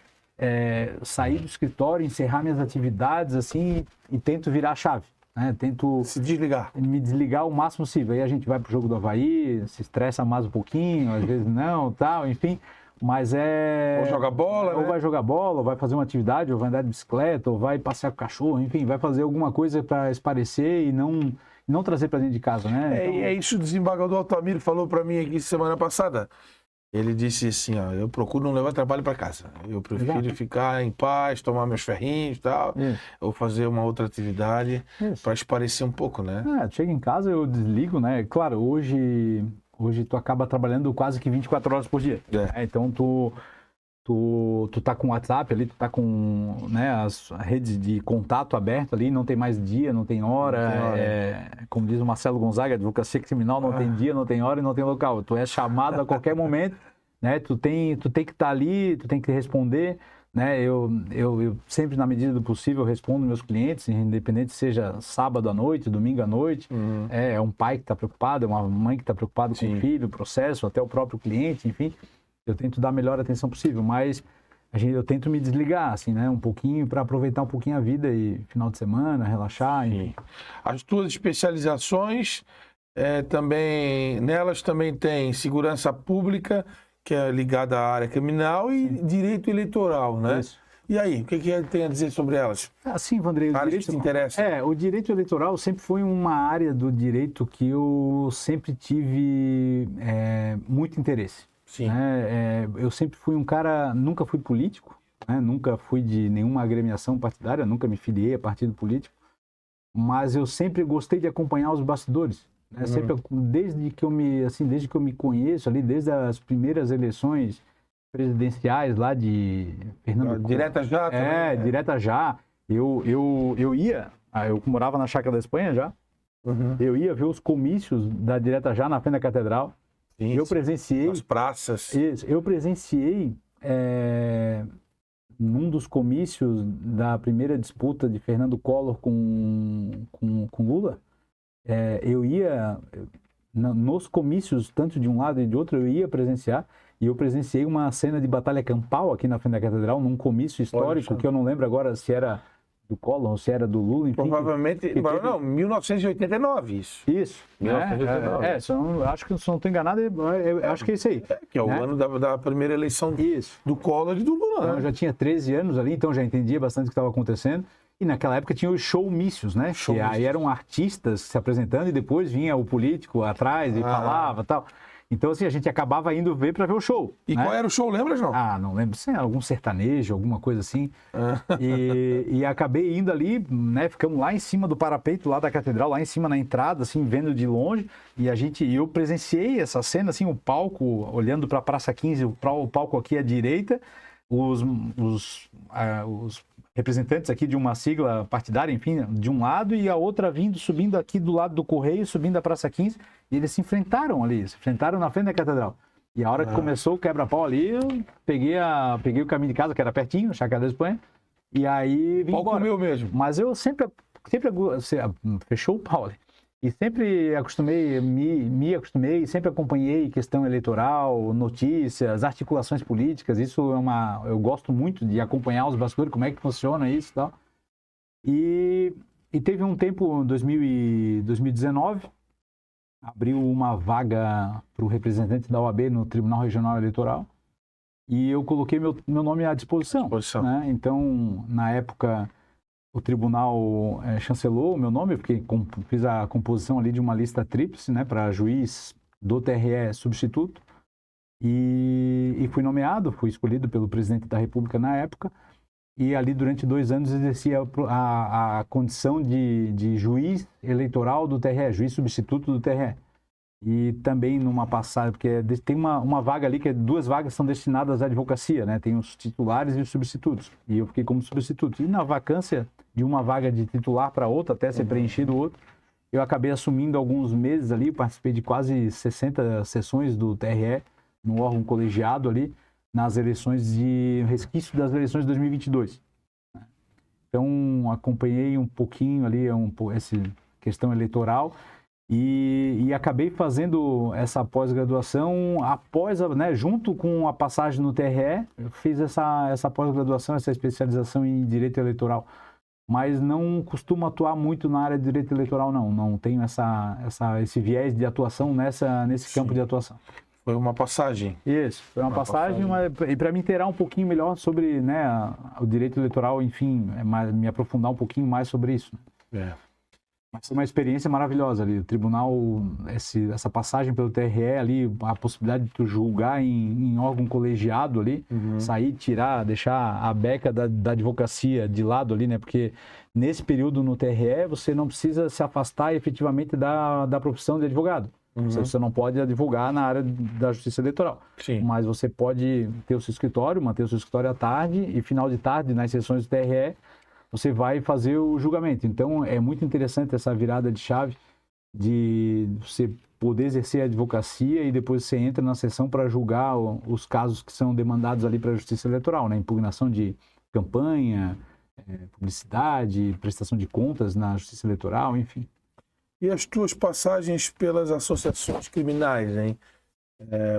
sair do escritório, encerrar minhas atividades, assim, e tento virar a chave. Né? Tento se desligar. Me desligar o máximo possível. Aí a gente vai pro jogo do Avaí, se estressa mais um pouquinho, às vezes não, tal, enfim. Mas Ou joga bola, ou né? vai jogar bola, ou vai fazer uma atividade, ou vai andar de bicicleta, ou vai passear com o cachorro, enfim, vai fazer alguma coisa para esparecer e não trazer para dentro de casa, né? É isso, o desembargador Altamiro falou para mim aqui semana passada. Ele disse assim, ó, eu procuro não levar trabalho para casa. Eu prefiro ficar em paz, tomar meus ferrinhos e tal, ou fazer uma outra atividade para esparecer um pouco, né? Chega em casa, eu desligo, né? Claro, hoje tu acaba trabalhando quase que 24 horas por dia. Então tu tá com o WhatsApp ali, tu tá com, né, as redes de contato aberto ali, não tem mais dia, não tem hora. Como diz o Marcelo Gonzaga, advocacia criminal, não tem dia, não tem hora e não tem local. Tu é chamado a qualquer momento, né? Tu tem que estar ali, tu tem que responder, né? Eu sempre, na medida do possível, respondo meus clientes, independente seja sábado à noite, domingo à noite. É um pai que está preocupado, é uma mãe que está preocupada com o filho, o processo, até o próprio cliente, enfim. Eu tento dar a melhor atenção possível, mas eu tento me desligar, assim, né? Um pouquinho, para aproveitar um pouquinho a vida e final de semana, relaxar. Enfim. As tuas especializações, nelas também tem segurança pública, que é ligada à área criminal, e direito eleitoral, né? Isso. E aí, o que tem a dizer sobre elas? Sim, Vandrei, Áreas que te interessam? o direito eleitoral sempre foi uma área do direito que eu sempre tive muito interesse. Sim. Eu sempre fui um cara, nunca fui político, né? Nunca fui de nenhuma agremiação partidária, nunca me filiei a partido político, mas eu sempre gostei de acompanhar os bastidores. Né? Sempre, desde que eu me conheço ali, desde as primeiras eleições presidenciais lá de Fernando Direta já também? Direta já. Eu morava na Chácara da Espanha já. Eu ia ver os comícios da Direta já na frente da Catedral. Sim, eu presenciei... As praças. Isso, eu presenciei num dos comícios da primeira disputa de Fernando Collor com Lula. Eu ia... Nos comícios, tanto de um lado e de outro, eu ia presenciar. E eu presenciei uma cena de batalha campal aqui na frente da Catedral, num comício histórico, que eu não lembro agora se era do Collor ou se era do Lula, enfim. Provavelmente, não, 1989 isso. Isso. 1989. Acho que se não estou enganado, acho que é isso aí. Que é o ano da primeira eleição do Collor e do Lula. Então, eu já tinha 13 anos ali, então já entendia bastante o que estava acontecendo. E naquela época tinha os showmícios, né? Aí eram artistas se apresentando e depois vinha o político atrás e falava e tal. Então, assim, a gente acabava indo ver para ver o show. E né? qual era o show, lembra, João? Não lembro. Se era algum sertanejo, alguma coisa assim. E acabei indo ali, né? Ficamos lá em cima do parapeito, lá da catedral, lá em cima na entrada, assim, vendo de longe. E eu presenciei essa cena, assim, o palco, olhando para a Praça 15, o palco aqui à direita, os representantes aqui de uma sigla partidária, enfim, de um lado, e a outra subindo aqui do lado do Correio, subindo a Praça 15, e eles se enfrentaram na frente da Catedral. E a hora que começou o quebra-pau ali, eu peguei o caminho de casa, que era pertinho, Chácara da Espanha, e aí vim embora. Meu mesmo. Mas eu sempre fechou o pau ali. E sempre me acostumei, sempre acompanhei questão eleitoral, notícias, articulações políticas. Isso eu gosto muito de acompanhar os bastidores, como é que funciona isso e tal. E teve um tempo, em 2019, abriu uma vaga para o representante da OAB no Tribunal Regional Eleitoral e eu coloquei meu nome à disposição. Né? Então, na época, o tribunal chancelou o meu nome, porque fiz a composição ali de uma lista tríplice, né, para juiz do TRE substituto, e fui nomeado, fui escolhido pelo presidente da República na época, e ali durante 2 anos exercia a condição de juiz eleitoral do TRE, juiz substituto do TRE. E também numa passagem, porque tem uma vaga ali, que 2 vagas são destinadas à advocacia, né? Tem os titulares e os substitutos. E eu fiquei como substituto. E na vacância de uma vaga de titular para outra, até ser preenchido outro, eu acabei assumindo alguns meses ali, participei de quase 60 sessões do TRE, no órgão colegiado ali, nas eleições resquício das eleições de 2022. Então, acompanhei um pouquinho ali essa questão eleitoral e acabei fazendo essa pós-graduação junto com a passagem no TRE, eu fiz essa pós-graduação, essa especialização em direito eleitoral. Mas não costumo atuar muito na área de direito eleitoral, não. Não tenho esse viés de atuação nesse campo de atuação. Foi uma passagem. Isso, foi uma passagem. E para me inteirar um pouquinho melhor sobre o direito eleitoral, enfim, me aprofundar um pouquinho mais sobre isso. Mas foi uma experiência maravilhosa ali. O tribunal, essa passagem pelo TRE ali, a possibilidade de tu julgar em órgão colegiado ali, sair, deixar a beca da advocacia de lado ali, né? Porque nesse período no TRE você não precisa se afastar efetivamente da profissão de advogado. Você não pode advogar na área da justiça eleitoral. Sim. Mas você pode ter o seu escritório, manter o seu escritório à tarde e final de tarde, nas sessões do TRE, você vai fazer o julgamento. Então, é muito interessante essa virada de chave de você poder exercer a advocacia e depois você entra na sessão para julgar os casos que são demandados ali para a justiça eleitoral, né? Impugnação de campanha, publicidade, prestação de contas na justiça eleitoral, enfim. E as tuas passagens pelas associações criminais, hein?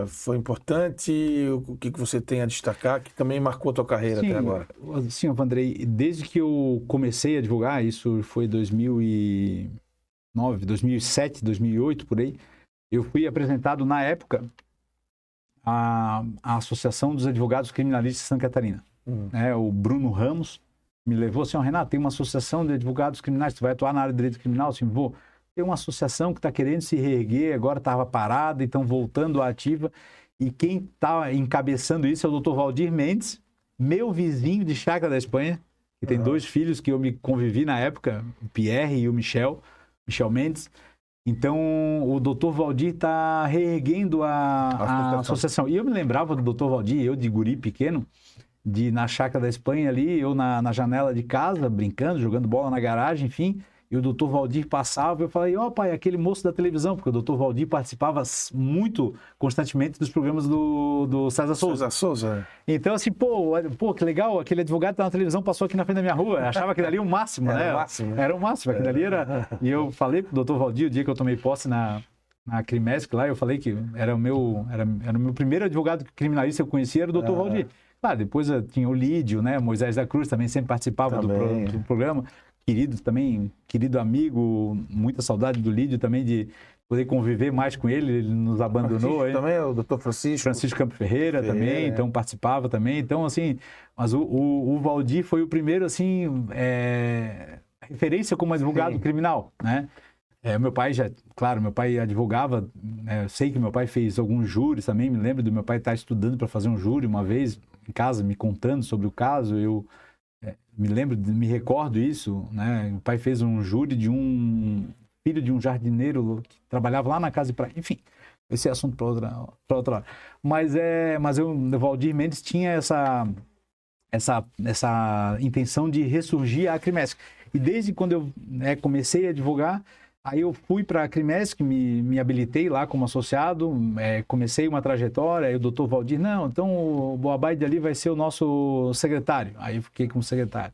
Foi importante? O que você tem a destacar que também marcou a tua carreira até agora? Sim, Vandrei, desde que eu comecei a advogar, isso foi 2009, 2007, 2008, por aí, eu fui apresentado na época à Associação dos Advogados Criminalistas de Santa Catarina. O Bruno Ramos me levou assim, Renato, tem uma associação de advogados criminais, tu vai atuar na área de direito criminal? Assim, vou. Tem uma associação que está querendo se reerguer, agora estava parada e estão voltando à ativa. E quem está encabeçando isso é o Dr. Valdir Mendes, meu vizinho de Chácara da Espanha, que tem 2 filhos que eu me convivi na época, o Pierre e o Michel Mendes. Então, o Dr. Valdir está reerguendo a associação. E eu me lembrava do Dr. Valdir, eu de guri pequeno, na Chácara da Espanha ali, eu na janela de casa, brincando, jogando bola na garagem, enfim. E o doutor Valdir passava, eu falei, pai, aquele moço da televisão, porque o doutor Valdir participava muito constantemente dos programas do César Souza. Então, assim, pô, que legal, aquele advogado que tá na televisão passou aqui na frente da minha rua, eu achava que dali o máximo, né? Era o máximo, aquilo ali era... E eu falei pro doutor Valdir, o dia que eu tomei posse na Crimesc lá, eu falei que era o meu primeiro advogado criminalista que eu conhecia, era o doutor Valdir. Claro, depois tinha o Lídio, né? Moisés da Cruz também sempre participava do programa. Querido amigo, muita saudade do Lídio também de poder conviver mais com ele nos abandonou. Também é o Dr. Francisco Campos Ferreira também, então participava também. Então, assim, mas o Valdir foi o primeiro, assim, referência como advogado criminal, né? Meu pai meu pai advogava, eu sei que meu pai fez alguns júris também, me lembro do meu pai estar estudando para fazer um júri uma vez em casa, me contando sobre o caso, eu me recordo isso, né? O pai fez um júri de um filho de um jardineiro que trabalhava lá na casa de praia. Enfim, esse é assunto para outra hora. Mas o Valdir Mendes tinha essa intenção de ressurgir a Crimesc. E desde quando eu comecei a advogar, aí eu fui para a Crimesc, me habilitei lá como associado, comecei uma trajetória, aí o doutor Valdir, então o Boabaide ali vai ser o nosso secretário. Aí eu fiquei como secretário.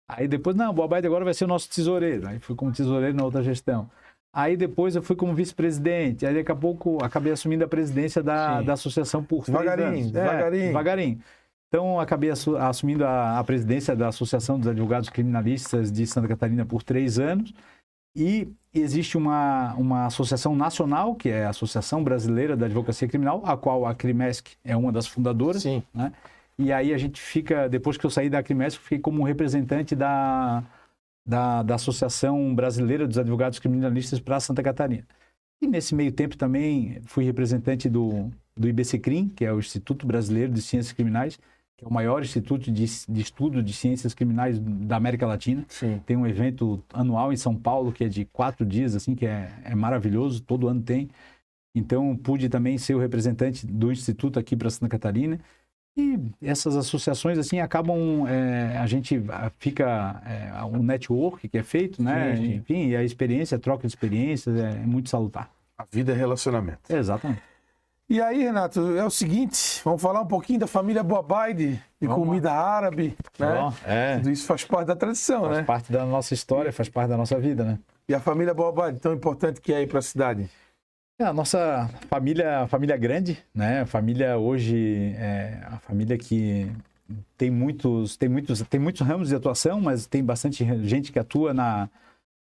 Aí depois, o Boabaide agora vai ser o nosso tesoureiro. Aí fui como tesoureiro na outra gestão. Aí depois eu fui como vice-presidente. Aí daqui a pouco acabei assumindo a presidência da associação por 3 anos. Devagarinho. Então, acabei assumindo a presidência da Associação dos Advogados Criminalistas de Santa Catarina por 3 anos. E existe uma associação nacional, que é a Associação Brasileira da Advocacia Criminal, a qual a Crimesc é uma das fundadoras. Sim. Né? E aí a gente fica, depois que eu saí da Crimesc, eu fiquei como representante da Associação Brasileira dos Advogados Criminalistas para Santa Catarina. E nesse meio tempo também fui representante do IBCCRIM, que é o Instituto Brasileiro de Ciências Criminais, que é o maior instituto de estudo de ciências criminais da América Latina. Sim. Tem um evento anual em São Paulo, que é de 4 dias, assim, que é maravilhoso, todo ano tem. Então, pude também ser o representante do instituto aqui para Santa Catarina. E essas associações, assim, acabam, a gente fica, um network que é feito, né? Sim, sim. Enfim, e a experiência, a troca de experiências é muito salutar. A vida é relacionamento. Exatamente. E aí, Renato, é o seguinte, vamos falar um pouquinho da família Boabaide, de Vamos comida árabe, né? Bom, Tudo isso faz parte da tradição, faz né? parte da nossa história, faz parte da nossa vida, né? E a família Boabaide, tão importante que é aí para a cidade? A nossa família grande, né? A família hoje é a família que tem muitos ramos de atuação, mas tem bastante gente que atua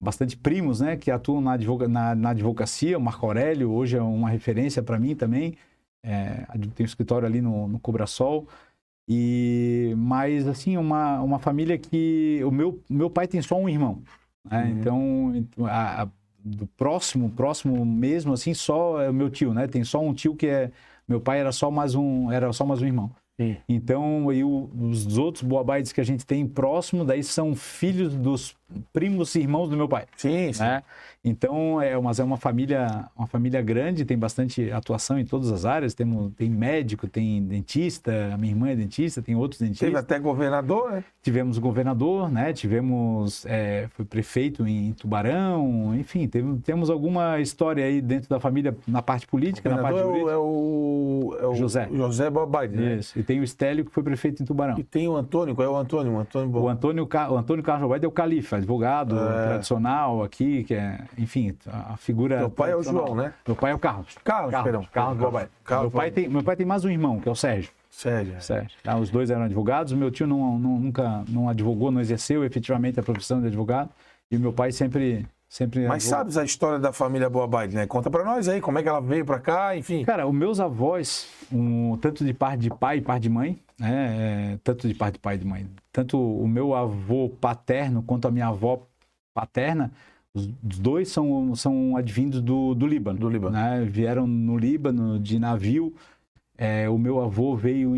bastante primos, né? Que atuam na advocacia. O Marco Aurélio hoje é uma referência para mim também. Tem um escritório ali no Cobrasol. Mas assim, uma família que o meu pai tem só um irmão, né? Então do próximo mesmo, assim, só é o meu tio, né? Tem só um tio meu pai era só mais um irmão. Sim. Então, os outros Boabaides que a gente tem próximo, daí são filhos dos primos e irmãos do meu pai. Sim, sim. Né? Então, mas é uma família grande, tem bastante atuação em todas as áreas. Tem médico, tem dentista, a minha irmã é dentista, tem outros dentistas. Teve até governador, né? Tivemos governador, né? Foi prefeito em Tubarão, enfim, temos alguma história aí dentro da família, na parte política, na parte jurídica. É o José Boabaide, né? Isso, e tem o Estélio, que foi prefeito em Tubarão. E tem o Antônio, qual é o Antônio? O Antônio Carlos Boabaide é o califa, advogado tradicional aqui, que é, enfim, a figura. Meu pai é o João, né? Meu pai é o Carlos. Carlos Boabaide. Meu pai tem mais um irmão, que é o Sérgio. Sérgio. Os dois eram advogados. O meu tio nunca não advogou, não exerceu efetivamente a profissão de advogado. E o meu pai sempre Mas sabes a história da família Boabaide, né? Conta pra nós aí, como é que ela veio pra cá, enfim. Cara, os meus avós, tanto de parte de pai e parte de mãe, né? Tanto de parte de pai e de mãe, tanto o meu avô paterno quanto a minha avó paterna, os dois são advindos do Líbano. Do Líbano. Né? Vieram no Líbano de navio. O meu avô veio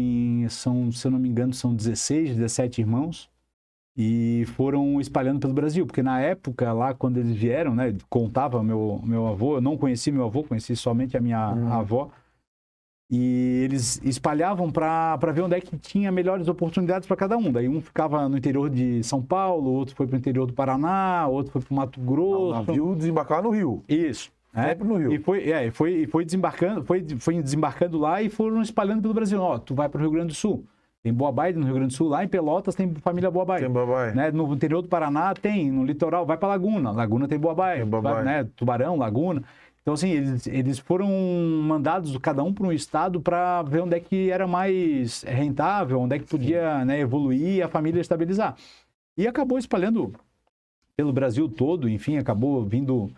se eu não me engano, são 16, 17 irmãos. E foram espalhando pelo Brasil, porque na época lá, quando eles vieram, né, contava meu avô, eu não conheci meu avô, conheci somente a minha avó, e eles espalhavam para ver onde é que tinha melhores oportunidades para cada um. Daí um ficava no interior de São Paulo, outro foi para o interior do Paraná, outro foi para o Mato Grosso. O navio desembarcava no Rio. Isso. Sempre no Rio. E foi desembarcando lá e foram espalhando pelo Brasil. Ó, tu vai para o Rio Grande do Sul. Tem Boabaide no Rio Grande do Sul, lá em Pelotas tem família Boabaide. Tem Boabaide. Né? No interior do Paraná tem, no litoral, vai para Laguna. Laguna tem Boabaide. Tem Boabaide. Né? Tubarão, Laguna. Então, assim, eles foram mandados cada um para um estado para ver onde é que era mais rentável, onde é que podia, né, evoluir e a família estabilizar. E acabou espalhando pelo Brasil todo, enfim, acabou vindo...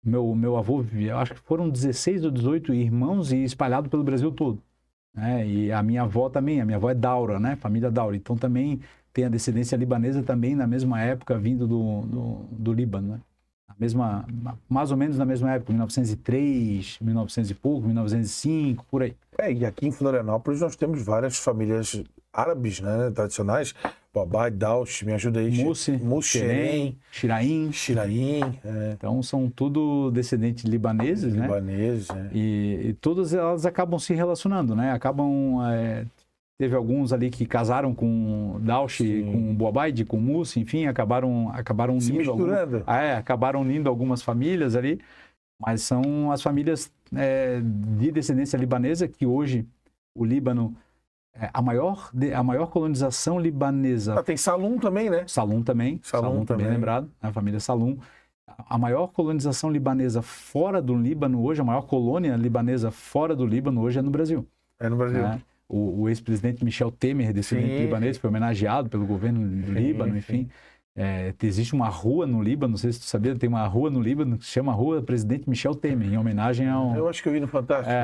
Meu avô, acho que foram 16 ou 18 irmãos e espalhado pelo Brasil todo. E a minha avó também, a minha avó é Daura, né? Família Daura. Então também tem a descendência libanesa também na mesma época, vindo do Líbano, né? Mais ou menos na mesma época, 1903, 1900 e pouco, 1905, por aí. E aqui em Florianópolis nós temos várias famílias árabes, né, tradicionais. Boabaide, Daush, me ajuda aí. Mussi, Shiraim. Então são tudo descendentes libaneses, né? Libaneses, E todas elas acabam se relacionando, né? Teve alguns ali que casaram com Daush, com Boabaide, com Mussi, enfim, acabaram se unindo. misturando. Acabaram unindo algumas famílias ali, mas são as famílias de descendência libanesa que hoje o Líbano... A maior colonização libanesa... tem Salum também, né? Salum também, bem lembrado, a família Salum. A maior colonização libanesa fora do Líbano hoje, a maior colônia libanesa fora do Líbano hoje é no Brasil. É no Brasil. O ex-presidente Michel Temer, descendente libanês, foi homenageado pelo governo do Líbano, enfim. Existe uma rua no Líbano, não sei se tu sabia, tem uma rua no Líbano que se chama Rua Presidente Michel Temer, em homenagem ao... Eu acho que eu vi no Fantástico.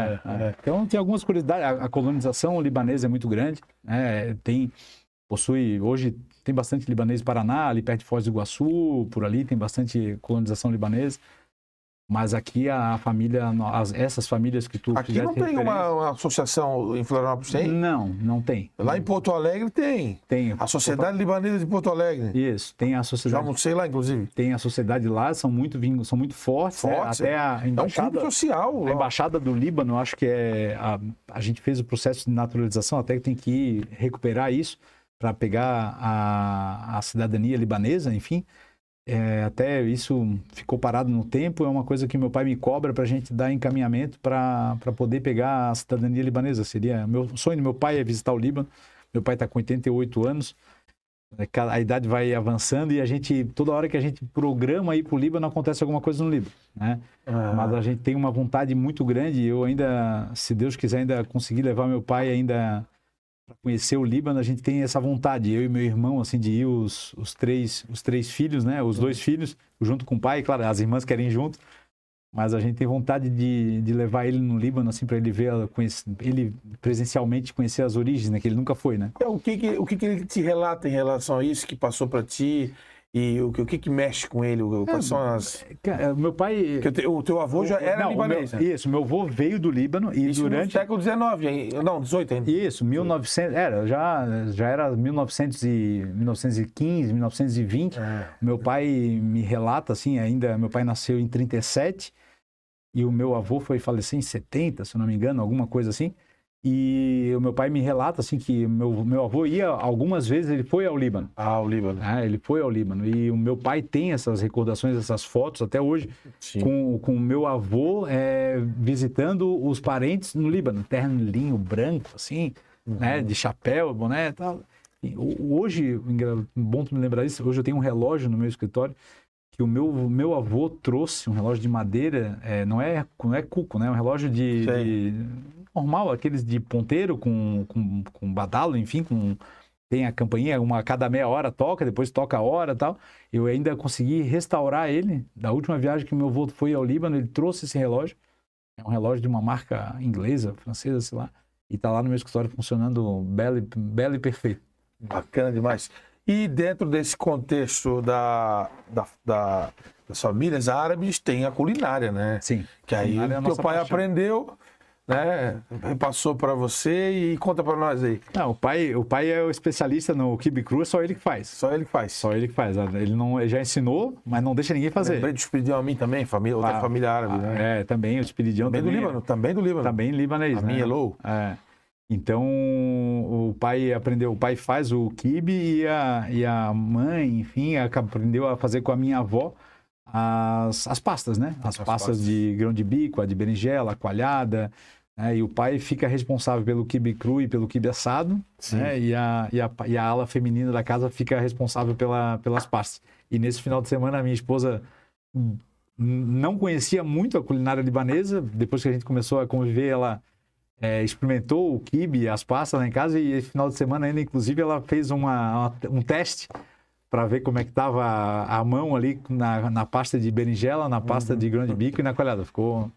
Então tem algumas curiosidades, a colonização libanesa é muito grande, hoje tem bastante libanês em Paraná, ali perto de Foz do Iguaçu, por ali tem bastante colonização libanesa. Mas aqui a família, essas famílias que tu Aqui não tem uma associação em Florianópolis, tem? Não tem. Lá em Porto Alegre tem. Tem. A Sociedade Libanesa de Porto Alegre. Isso, tem a Já sociedade. almocei lá, inclusive. Tem a sociedade lá, são muito fortes. Fortes, Até é. a É um embaixada, clube social. a embaixada do Líbano, acho que a gente fez o processo de naturalização, até que tem que ir recuperar isso para pegar a cidadania libanesa, enfim. Até isso ficou parado no tempo, é uma coisa que meu pai me cobra para a gente dar encaminhamento para poder pegar a cidadania libanesa. O sonho do meu pai é visitar o Líbano. Meu pai está com 88 anos, a idade vai avançando e toda hora que a gente programa ir para o Líbano, acontece alguma coisa no Líbano, né? Mas a gente tem uma vontade muito grande, eu ainda, se Deus quiser, ainda conseguir levar meu pai ainda para conhecer o Líbano, a gente tem essa vontade, eu e meu irmão, assim, de ir os três filhos, né? Os 2 filhos, junto com o pai, claro, as irmãs querem ir junto, mas a gente tem vontade de levar ele no Líbano, assim, para ele ver, ele presencialmente conhecer as origens, né? Que ele nunca foi, né? O que ele te relata em relação a isso que passou para ti? E o que mexe com ele? Quais são as... Meu pai... O teu avô já era libanês, né? Isso, meu avô veio do Líbano e isso durante... no século XIX, não, 18 ainda. Isso, 1900... já era 1915, 1920. Meu pai me relata, assim, meu pai nasceu em 37 e o meu avô foi falecer em 70, se eu não me engano, alguma coisa assim. E o meu pai me relata assim que meu avô ia algumas vezes, ele foi ao Líbano. O Líbano. Ele foi ao Líbano. E o meu pai tem essas recordações, essas fotos até hoje, com o meu avô visitando os parentes no Líbano. Terninho branco, assim, né, de chapéu, boné e tal. E hoje, bom tu me lembrar isso, hoje eu tenho um relógio no meu escritório que o meu avô trouxe, um relógio de madeira, não é cuco, né? Um relógio de normal, aqueles de ponteiro com badalo, enfim, tem a campainha, a cada meia hora toca, depois toca a hora e tal. Eu ainda consegui restaurar ele. Da última viagem que meu avô foi ao Líbano, ele trouxe esse relógio. É um relógio de uma marca inglesa, francesa, sei lá. E tá lá no meu escritório funcionando belo e perfeito. Bacana demais. E dentro desse contexto das famílias árabes, tem a culinária, né? Sim. Que aí o teu pai aprendeu, né? Passou para você e conta para nós aí. Não, o pai é o especialista no quibe cru, é só ele que faz. Só ele que faz. Só ele que faz. Ele já ensinou, mas não deixa ninguém fazer. Lembrei de Espiridião a mim também, outra família árabe, né? Também, o Espiridião também. Também do Líbano. Também libanês, a né? minha Elou. Então, o pai faz o quibe e a mãe, enfim, aprendeu a fazer com a minha avó as pastas, né? As pastas de grão de bico, a de berinjela, a coalhada, né? E o pai fica responsável pelo quibe cru e pelo quibe assado, né? E a ala feminina da casa fica responsável pelas pastas. E nesse final de semana, a minha esposa não conhecia muito a culinária libanesa. Depois que a gente começou a conviver, ela experimentou o quibe, as pastas lá em casa, e esse final de semana ainda, inclusive, ela fez um teste para ver como é que estava a mão ali na pasta de berinjela, na pasta de grão de bico e na coalhada. Ficou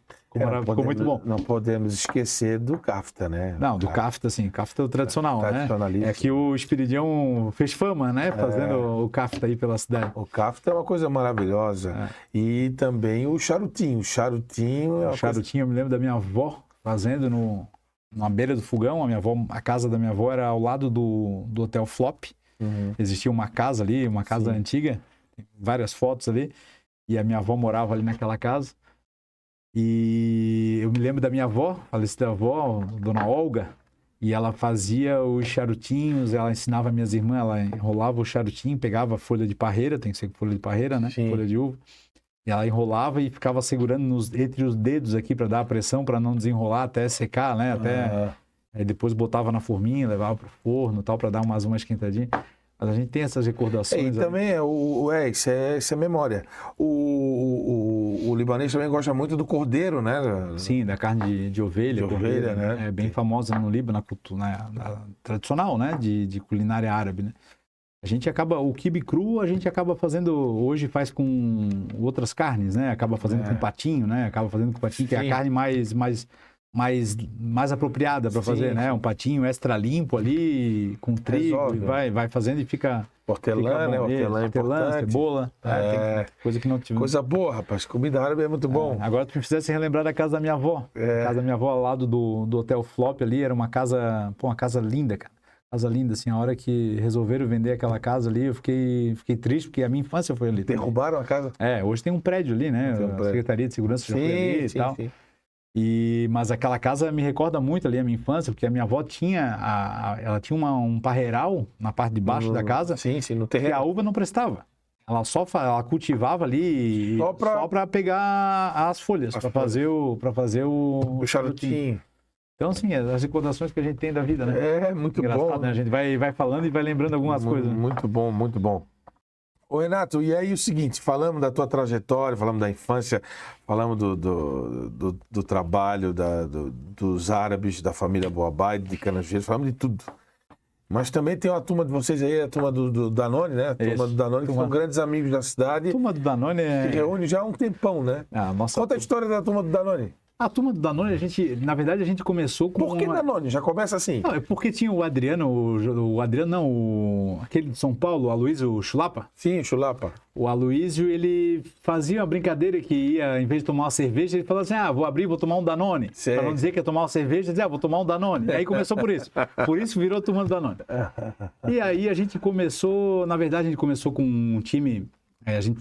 muito bom. Não podemos esquecer do kafta, né? Não, do kafta, sim. Kafta é o tradicional, né? É que o Espiridião fez fama, né? Fazendo o kafta aí pela cidade. O kafta é uma coisa maravilhosa. E também o charutinho. O charutinho, eu me lembro da minha avó fazendo na beira do fogão. A casa da minha avó era ao lado do Hotel Flop. Existia uma casa ali, uma casa antiga, tem várias fotos ali, e a minha avó morava ali naquela casa. E eu me lembro da minha avó, falecida avó, Dona Olga, e ela fazia os charutinhos, ela ensinava minhas irmãs, ela enrolava o charutinho, pegava folha de parreira, tem que ser folha de parreira, né? Folha de uva. E ela enrolava e ficava segurando entre os dedos aqui para dar a pressão, para não desenrolar até secar, né? Aí depois botava na forminha, levava pro forno, tal, para dar uma esquentadinha. Mas a gente tem essas recordações. E também isso é memória. O libanês também gosta muito do cordeiro, né? Sim, da carne de ovelha. De ovelha, né? É bem famosa no Líbano, na cultura tradicional, né? De culinária árabe, né? O quibe cru a gente acaba fazendo, hoje faz com outras carnes, né? Acaba fazendo com patinho, né? Acaba fazendo com patinho, que é a carne mais mais apropriada para Sim, fazer, né? sim. Um patinho extra limpo ali, com trigo, Resolve, e vai fazendo e fica Hortelã, né? bom. Hortelã é importante. Cebola, É. coisa que não tive. Coisa boa, rapaz. Comida árabe é muito bom. Agora tu me fizesse relembrar da casa da minha avó. A casa da minha avó ao lado do Hotel Flop ali, era uma casa linda, cara. Casa linda, assim, a hora que resolveram vender aquela casa ali, eu fiquei triste, porque a minha infância foi ali. Derrubaram a casa? Hoje tem um prédio ali, né? Tem um A prédio. Secretaria de Segurança já foi ali e tal. Sim. Mas aquela casa me recorda muito ali a minha infância, porque a minha avó tinha, ela tinha um parreiral na parte de baixo da casa, Sim, no que a terreno. uva não prestava. Ela cultivava ali Só pra- pegar as folhas, para fazer o O charutinho. Então, assim, as recordações que a gente tem da vida, né? É, muito Engraçado, bom. né? A gente vai falando e vai lembrando algumas coisas. Muito bom, muito bom. Ô, Renato, e aí o seguinte, falamos da tua trajetória, falamos da infância, falamos do trabalho dos árabes, da família Boabaide, de Canasvieiras, falamos de tudo. Mas também tem uma turma de vocês aí, a turma do Danone, né? A turma Isso. do Danone, que são grandes amigos da cidade, A turma do Danone que reúne já há um tempão, né? Conta a história da turma do Danone. A turma do Danone, na verdade, a gente começou com Por que Danone? Já começa assim. Não, é porque tinha o Adriano, aquele de São Paulo, o Aloysio Chulapa. Sim, Chulapa. O Aloysio, ele fazia uma brincadeira que ia, em vez de tomar uma cerveja, ele falava assim, vou abrir, vou tomar um Danone. Sei. Para não dizer que ia tomar uma cerveja, dizia, vou tomar um Danone. Aí começou por isso. Por isso virou a turma do Danone. E aí a gente começou, na verdade, a gente começou com um time, a gente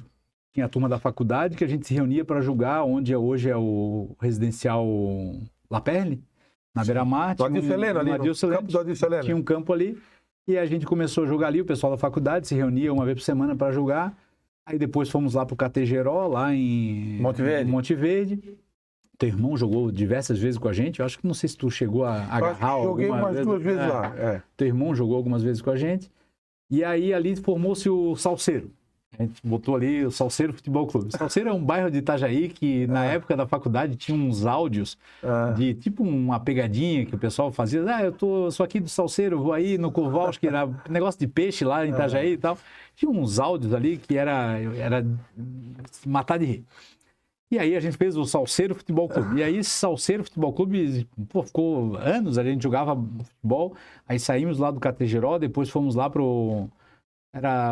tinha a turma da faculdade, que a gente se reunia para jogar, onde hoje é o residencial La Perle, na Beira-Mar. Do Adilson Heleno, ali, no campo do Adilson Heleno. Tinha um campo ali. E a gente começou a jogar ali, o pessoal da faculdade se reunia uma vez por semana para jogar. Aí depois fomos lá pro Categeró, lá em Monte Verde. Teu irmão jogou diversas vezes com a gente. Eu acho que não sei se tu chegou a agarrar joguei umas duas vezes lá. Teu irmão jogou algumas vezes com a gente. E aí ali formou-se o Salceiro. A gente botou ali o Salceiro Futebol Clube. O Salceiro é um bairro de Itajaí que na época da faculdade tinha uns áudios de tipo uma pegadinha que o pessoal fazia. Sou aqui do Salceiro, vou aí no Curval, acho que era negócio de peixe lá em Itajaí e tal. Tinha uns áudios ali que era matar de rir. E aí a gente fez o Salceiro Futebol Clube. E aí esse Salceiro Futebol Clube, ficou anos, a gente jogava futebol. Aí saímos lá do Categeró, depois fomos lá pro...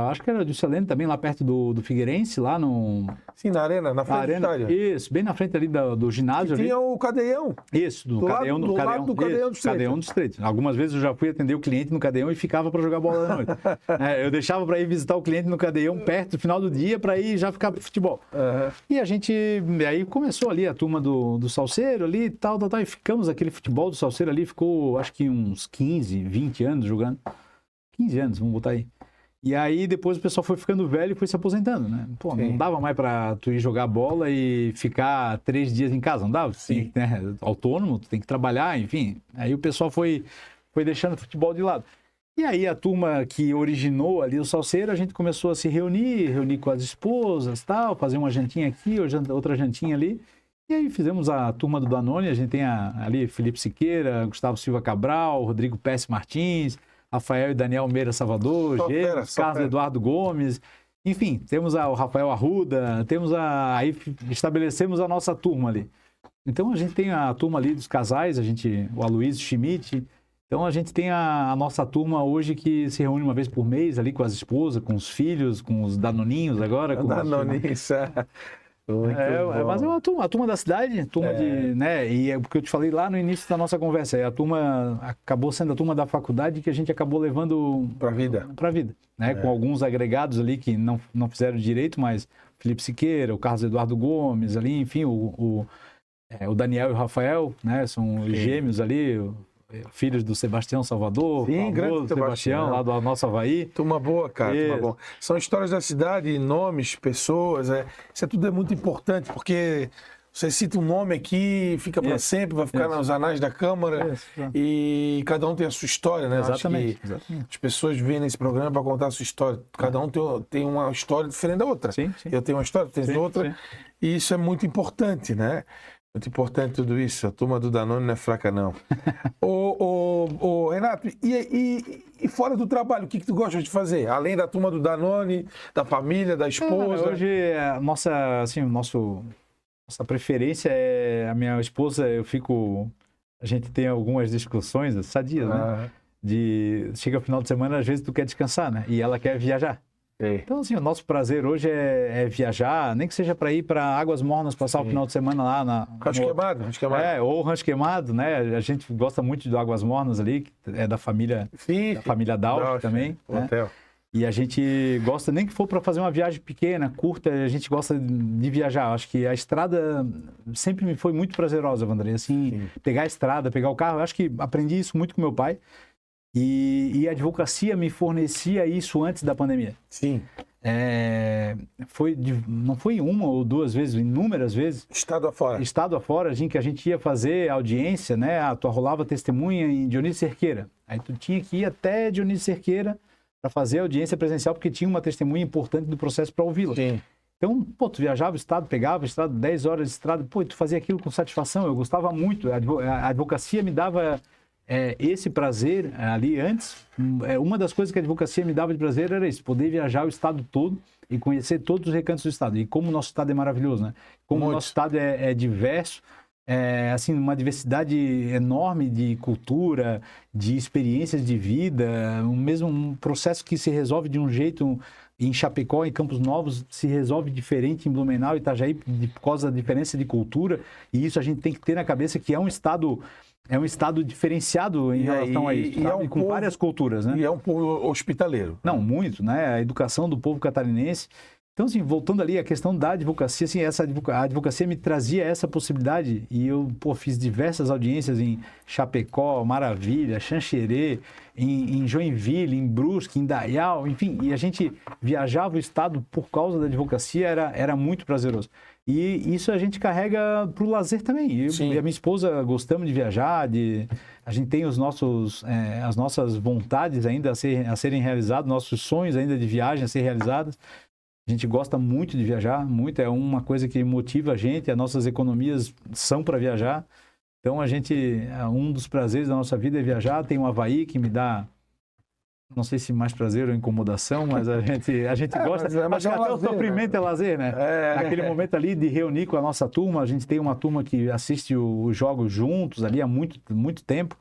acho que era do Celene também, lá perto do Figueirense, lá no... Sim, na arena, na frente do estádio. Isso, bem na frente ali do ginásio. Que tinha o Cadeião. Isso, do Cadeião do lado do Cadeião do Estreito. Cadeião do Estreito. Algumas vezes eu já fui atender o cliente no Cadeião e ficava para jogar bola da noite. Eu deixava para ir visitar o cliente no Cadeião perto do final do dia para ir já ficar pro futebol. E a gente, aí começou ali a turma do Salceiro ali e tal, e ficamos aquele futebol do Salceiro ali, ficou acho que uns 15, 20 anos jogando. 15 anos, vamos botar aí. E aí depois o pessoal foi ficando velho e foi se aposentando, né? Pô, não dava mais pra tu ir jogar bola e ficar 3 dias em casa, não dava? Sim. Né? Autônomo, tu tem que trabalhar, enfim. Aí o pessoal foi deixando o futebol de lado. E aí a turma que originou ali o Salceiro, a gente começou a se reunir com as esposas, tal, fazer uma jantinha aqui, outra jantinha ali. E aí fizemos a turma do Danone, a gente tem ali Felipe Siqueira, Gustavo Silva Cabral, Rodrigo Pesce Martins, Rafael e Daniel Meira Salvador, Gêmeos, Carlos Eduardo Gomes, enfim, temos o Rafael Arruda, aí estabelecemos a nossa turma ali. Então a gente tem a turma ali dos casais, o Aloysio Schmidt, então a gente tem a nossa turma hoje que se reúne uma vez por mês ali com as esposas, com os filhos, com os danoninhos agora. Danoninhos, mas é uma turma da cidade, né? E é porque eu te falei lá no início da nossa conversa, a turma acabou sendo a turma da faculdade que a gente acabou levando para a vida, né? Com alguns agregados ali que não fizeram direito, mas Felipe Siqueira, o Carlos Eduardo Gomes ali, enfim, o Daniel e o Rafael, né? São os gêmeos ali, filhos do Sebastião Salvador, sim, grande Sebastião, lá do nosso Havaí. Turma boa, cara, turma boa. São histórias da cidade, nomes, pessoas, isso tudo é muito importante, porque você cita um nome aqui, fica para sempre, vai ficar nos anais da Câmara, e cada um tem a sua história, né? Exatamente. As pessoas vêm nesse programa para contar a sua história, cada um tem uma história diferente da outra. Sim. Eu tenho uma história, tu tens outra, e isso é muito importante, né? Muito importante tudo isso. A turma do Danone não é fraca, não. Renato, e fora do trabalho, o que tu gosta de fazer? Além da turma do Danone, da família, da esposa? Hoje, nossa preferência é a minha esposa, eu fico a gente tem algumas discussões sadias, né? Chega o final de semana, às vezes tu quer descansar, né? E ela quer viajar. Então, assim, o nosso prazer hoje é viajar, nem que seja para ir para Águas Mornas, passar o final de semana lá na... Rancho Queimado. Ou Rancho Queimado, né? A gente gosta muito de Águas Mornas ali, que é da família Dausch também. Né? Hotel. E a gente gosta, nem que for para fazer uma viagem pequena, curta, a gente gosta de viajar. Acho que a estrada sempre me foi muito prazerosa, Vandrei. Assim, pegar a estrada, pegar o carro, eu acho que aprendi isso muito com meu pai. E a advocacia me fornecia isso antes da pandemia. Sim. Não foi uma ou duas vezes, inúmeras vezes. Estado afora. Estado afora, que a gente ia fazer audiência, né? Tu rolava testemunha em Dionísio Cerqueira. Aí tu tinha que ir até Dionísio Cerqueira para fazer audiência presencial, porque tinha uma testemunha importante do processo para ouvi-la. Sim. Então, pô, tu viajava o estado, pegava o estado, 10 horas de estrada, pô, tu fazia aquilo com satisfação, eu gostava muito. A advocacia me dava... esse prazer ali antes, uma das coisas que a advocacia me dava de prazer era isso, poder viajar o estado todo e conhecer todos os recantos do estado. E como o nosso estado é maravilhoso, né? Como o nosso estado é diverso, assim, uma diversidade enorme de cultura, de experiências de vida, um processo que se resolve de um jeito em Chapecó, em Campos Novos, se resolve diferente em Blumenau e Itajaí por causa da diferença de cultura, e isso a gente tem que ter na cabeça que é um estado diferenciado em relação a isso, e com várias culturas, né? E é um povo hospitaleiro. Não, muito, né? A educação do povo catarinense. Então, assim, voltando ali à questão da advocacia, assim, a advocacia me trazia essa possibilidade e eu, fiz diversas audiências em Chapecó, Maravilha, Xanxerê, em Joinville, em Brusque, em Dayal, enfim, e a gente viajava o estado por causa da advocacia, era muito prazeroso. E isso a gente carrega para o lazer também. Eu e a minha esposa gostamos de viajar, a gente tem as nossas vontades ainda a serem realizadas, nossos sonhos ainda de viagem a serem realizados. A gente gosta muito de viajar, muito, é uma coisa que motiva a gente, as nossas economias são para viajar. Então, um dos prazeres da nossa vida é viajar. Tem um Havaí que me dá, não sei se mais prazer ou incomodação, mas a gente gosta. Acho que até o sofrimento é lazer, né? Naquele momento ali de reunir com a nossa turma, a gente tem uma turma que assiste os jogos juntos ali há muito, muito tempo.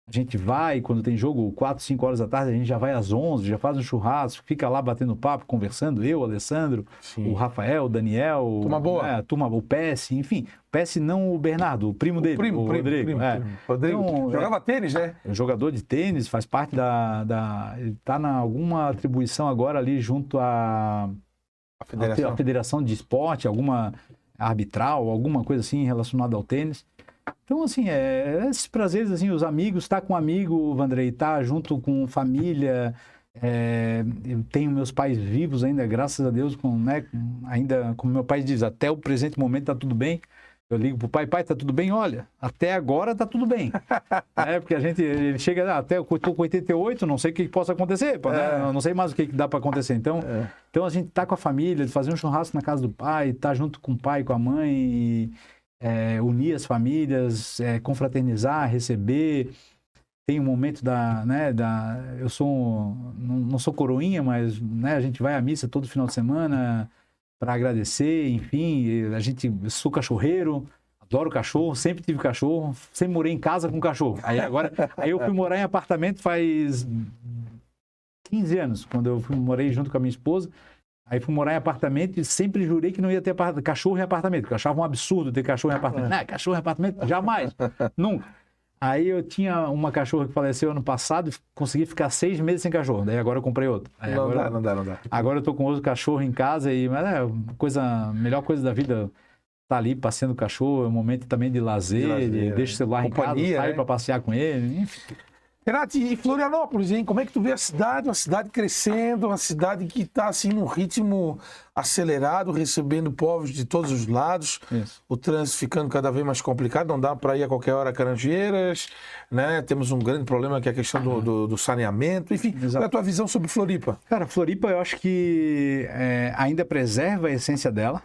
A gente vai, quando tem jogo 4, 5 horas da tarde, a gente já vai às 11, já faz um churrasco, fica lá batendo papo, conversando, eu, o Alessandro, o Rafael, o Daniel, turma boa. O PS, enfim. O PS não o Bernardo, o primo dele, o Rodrigo. Rodrigo. Então, jogava tênis, né? É jogador de tênis, faz parte ele está em alguma atribuição agora ali junto à Federação de Esporte, alguma arbitral, alguma coisa assim relacionada ao tênis. Então, assim, esses prazeres, assim, os amigos, estar com um amigo, Vandrei, estar junto com família, eu tenho meus pais vivos ainda, graças a Deus, ainda, como meu pai diz, até o presente momento está tudo bem. Eu ligo pro pai, tá tudo bem? Olha, até agora tá tudo bem. Porque ele chega, até eu tô com 88, não sei o que possa acontecer, né? Não sei mais o que dá para acontecer. Então a gente tá com a família, fazer um churrasco na casa do pai, tá junto com o pai, com a mãe, unir as famílias, confraternizar, receber. Tem um momento eu não sou coroinha, mas a gente vai à missa todo final de semana para agradecer, enfim, sou cachorreiro, adoro cachorro, sempre tive cachorro, sempre morei em casa com cachorro. Aí eu fui morar em apartamento faz 15 anos, quando eu morei junto com a minha esposa. Aí fui morar em apartamento e sempre jurei que não ia ter cachorro em apartamento, porque eu achava um absurdo ter cachorro em apartamento. Não, cachorro em apartamento? Jamais, nunca. Aí eu tinha uma cachorra que faleceu ano passado e consegui ficar 6 meses sem cachorro. Daí agora eu comprei outro. Não dá. Agora eu tô com outro cachorro em casa mas a melhor coisa da vida tá ali passeando o cachorro, é um momento também de lazer, deixa o celular em casa, saio para passear com ele, enfim. Renato, e Florianópolis, hein? Como é que tu vê a cidade? Uma cidade crescendo, uma cidade que está assim num ritmo acelerado, recebendo povos de todos os lados. Isso. O trânsito ficando cada vez mais complicado, não dá para ir a qualquer hora a Carandieiras, né? Temos um grande problema que é a questão do saneamento. Enfim, qual é a tua visão sobre Floripa? Cara, Floripa eu acho que ainda preserva a essência dela.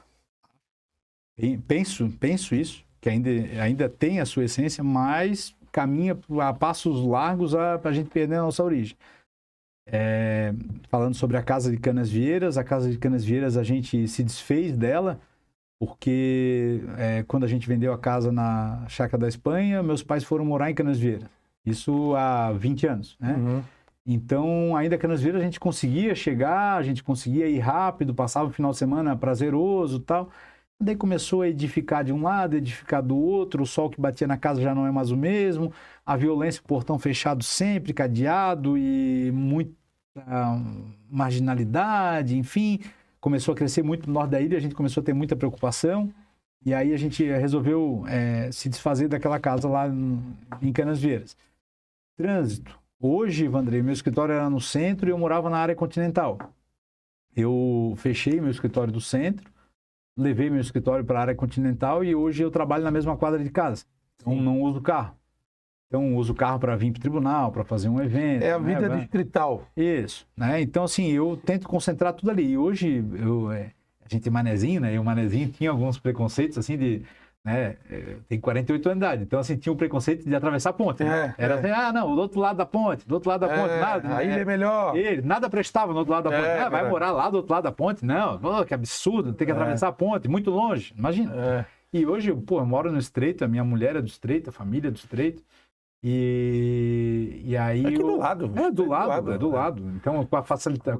Penso isso, que ainda tem a sua essência, mas caminha a passos largos para a gente perder a nossa origem. Falando sobre a Casa de Canasvieiras, a gente se desfez dela porque quando a gente vendeu a casa na Chácara da Espanha, meus pais foram morar em Canasvieiras. Isso há 20 anos, né? Uhum. Então, ainda Canasvieiras a gente conseguia chegar, a gente conseguia ir rápido, passava o final de semana prazeroso e tal. Daí começou a edificar de um lado, edificar do outro, o sol que batia na casa já não é mais o mesmo, a violência, o portão fechado sempre, cadeado e muita marginalidade, enfim. Começou a crescer muito no norte da ilha, a gente começou a ter muita preocupação. E aí a gente resolveu se desfazer daquela casa lá em Canasvieiras. Trânsito. Hoje, Vandrei, meu escritório era no centro e eu morava na área continental. Eu fechei meu escritório do centro, levei meu escritório para a área continental e hoje eu trabalho na mesma quadra de casa. Então, não uso carro. Então, uso o carro para vir para o tribunal, para fazer um evento. É a vida distrital. Isso. Né? Então, assim, eu tento concentrar tudo ali. E hoje, a gente é manezinho, né? E o manezinho tinha alguns preconceitos, assim, de... Né? Tem 48 anos de idade, então assim, tinha um preconceito de atravessar a ponte. Né? Era assim, não, do outro lado da ponte, nada. A ilha é melhor. Nada prestava no outro lado da ponte. Vai morar lá do outro lado da ponte? Não, que absurdo, tem que atravessar a ponte, muito longe, imagina. E hoje, eu moro no Estreito, a minha mulher é do Estreito, a família é do Estreito. E aí... Aqui do lado. Do lado. Então,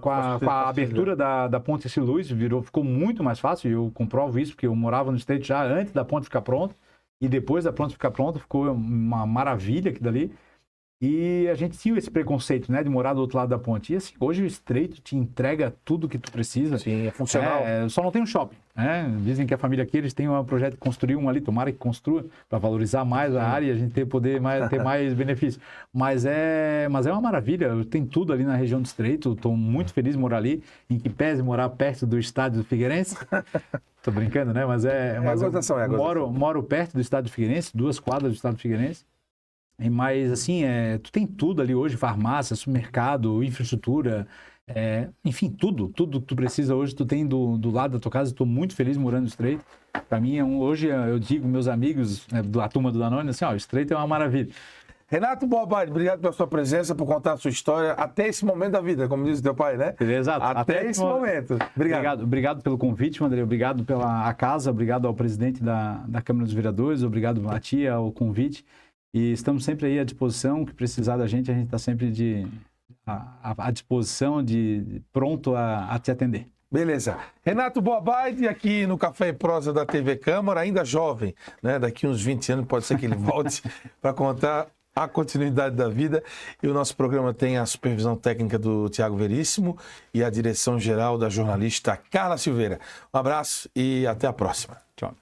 com a abertura da Ponte S. Luís, ficou muito mais fácil. Eu comprovo isso, porque eu morava no Estreito já antes da ponte ficar pronta. E depois da ponte ficar pronta, ficou uma maravilha aqui dali. E a gente tinha esse preconceito, né, de morar do outro lado da ponte. E assim, hoje o Estreito te entrega tudo que tu precisa. Sim, é funcional. Só não tem um shopping, né? Dizem que a família aqui, eles têm um projeto de construir um ali, tomara que construa, para valorizar mais a área e a gente ter mais benefício. Mas é uma maravilha, tem tudo ali na região do Estreito, estou muito feliz de morar ali, em que pese morar perto do estádio do Figueirense. Tô brincando, né? Mas moro perto do estádio do Figueirense, 2 quadras do estádio do Figueirense. Mas, assim, tu tem tudo ali hoje, farmácia, supermercado, infraestrutura, enfim, tudo que tu precisa hoje, tu tem do lado da tua casa. Estou muito feliz morando no Estreito. Para mim, hoje eu digo meus amigos, da turma do Danone, assim, o Estreito é uma maravilha. Renato Boabad, obrigado pela sua presença, por contar a sua história até esse momento da vida, como diz o teu pai, né? Exato. Até esse momento. Obrigado pelo convite, André. Obrigado pela casa, obrigado ao presidente da Câmara dos Vereadores, obrigado a ti, ao convite. E estamos sempre aí à disposição, o que precisar da gente, a gente está sempre à disposição, pronto a te atender. Beleza. Renato Boabad, aqui no Café e Prosa da TV Câmara, ainda jovem, né? Daqui uns 20 anos pode ser que ele volte para contar a continuidade da vida. E o nosso programa tem a supervisão técnica do Tiago Veríssimo e a direção geral da jornalista Carla Silveira. Um abraço e até a próxima. Tchau.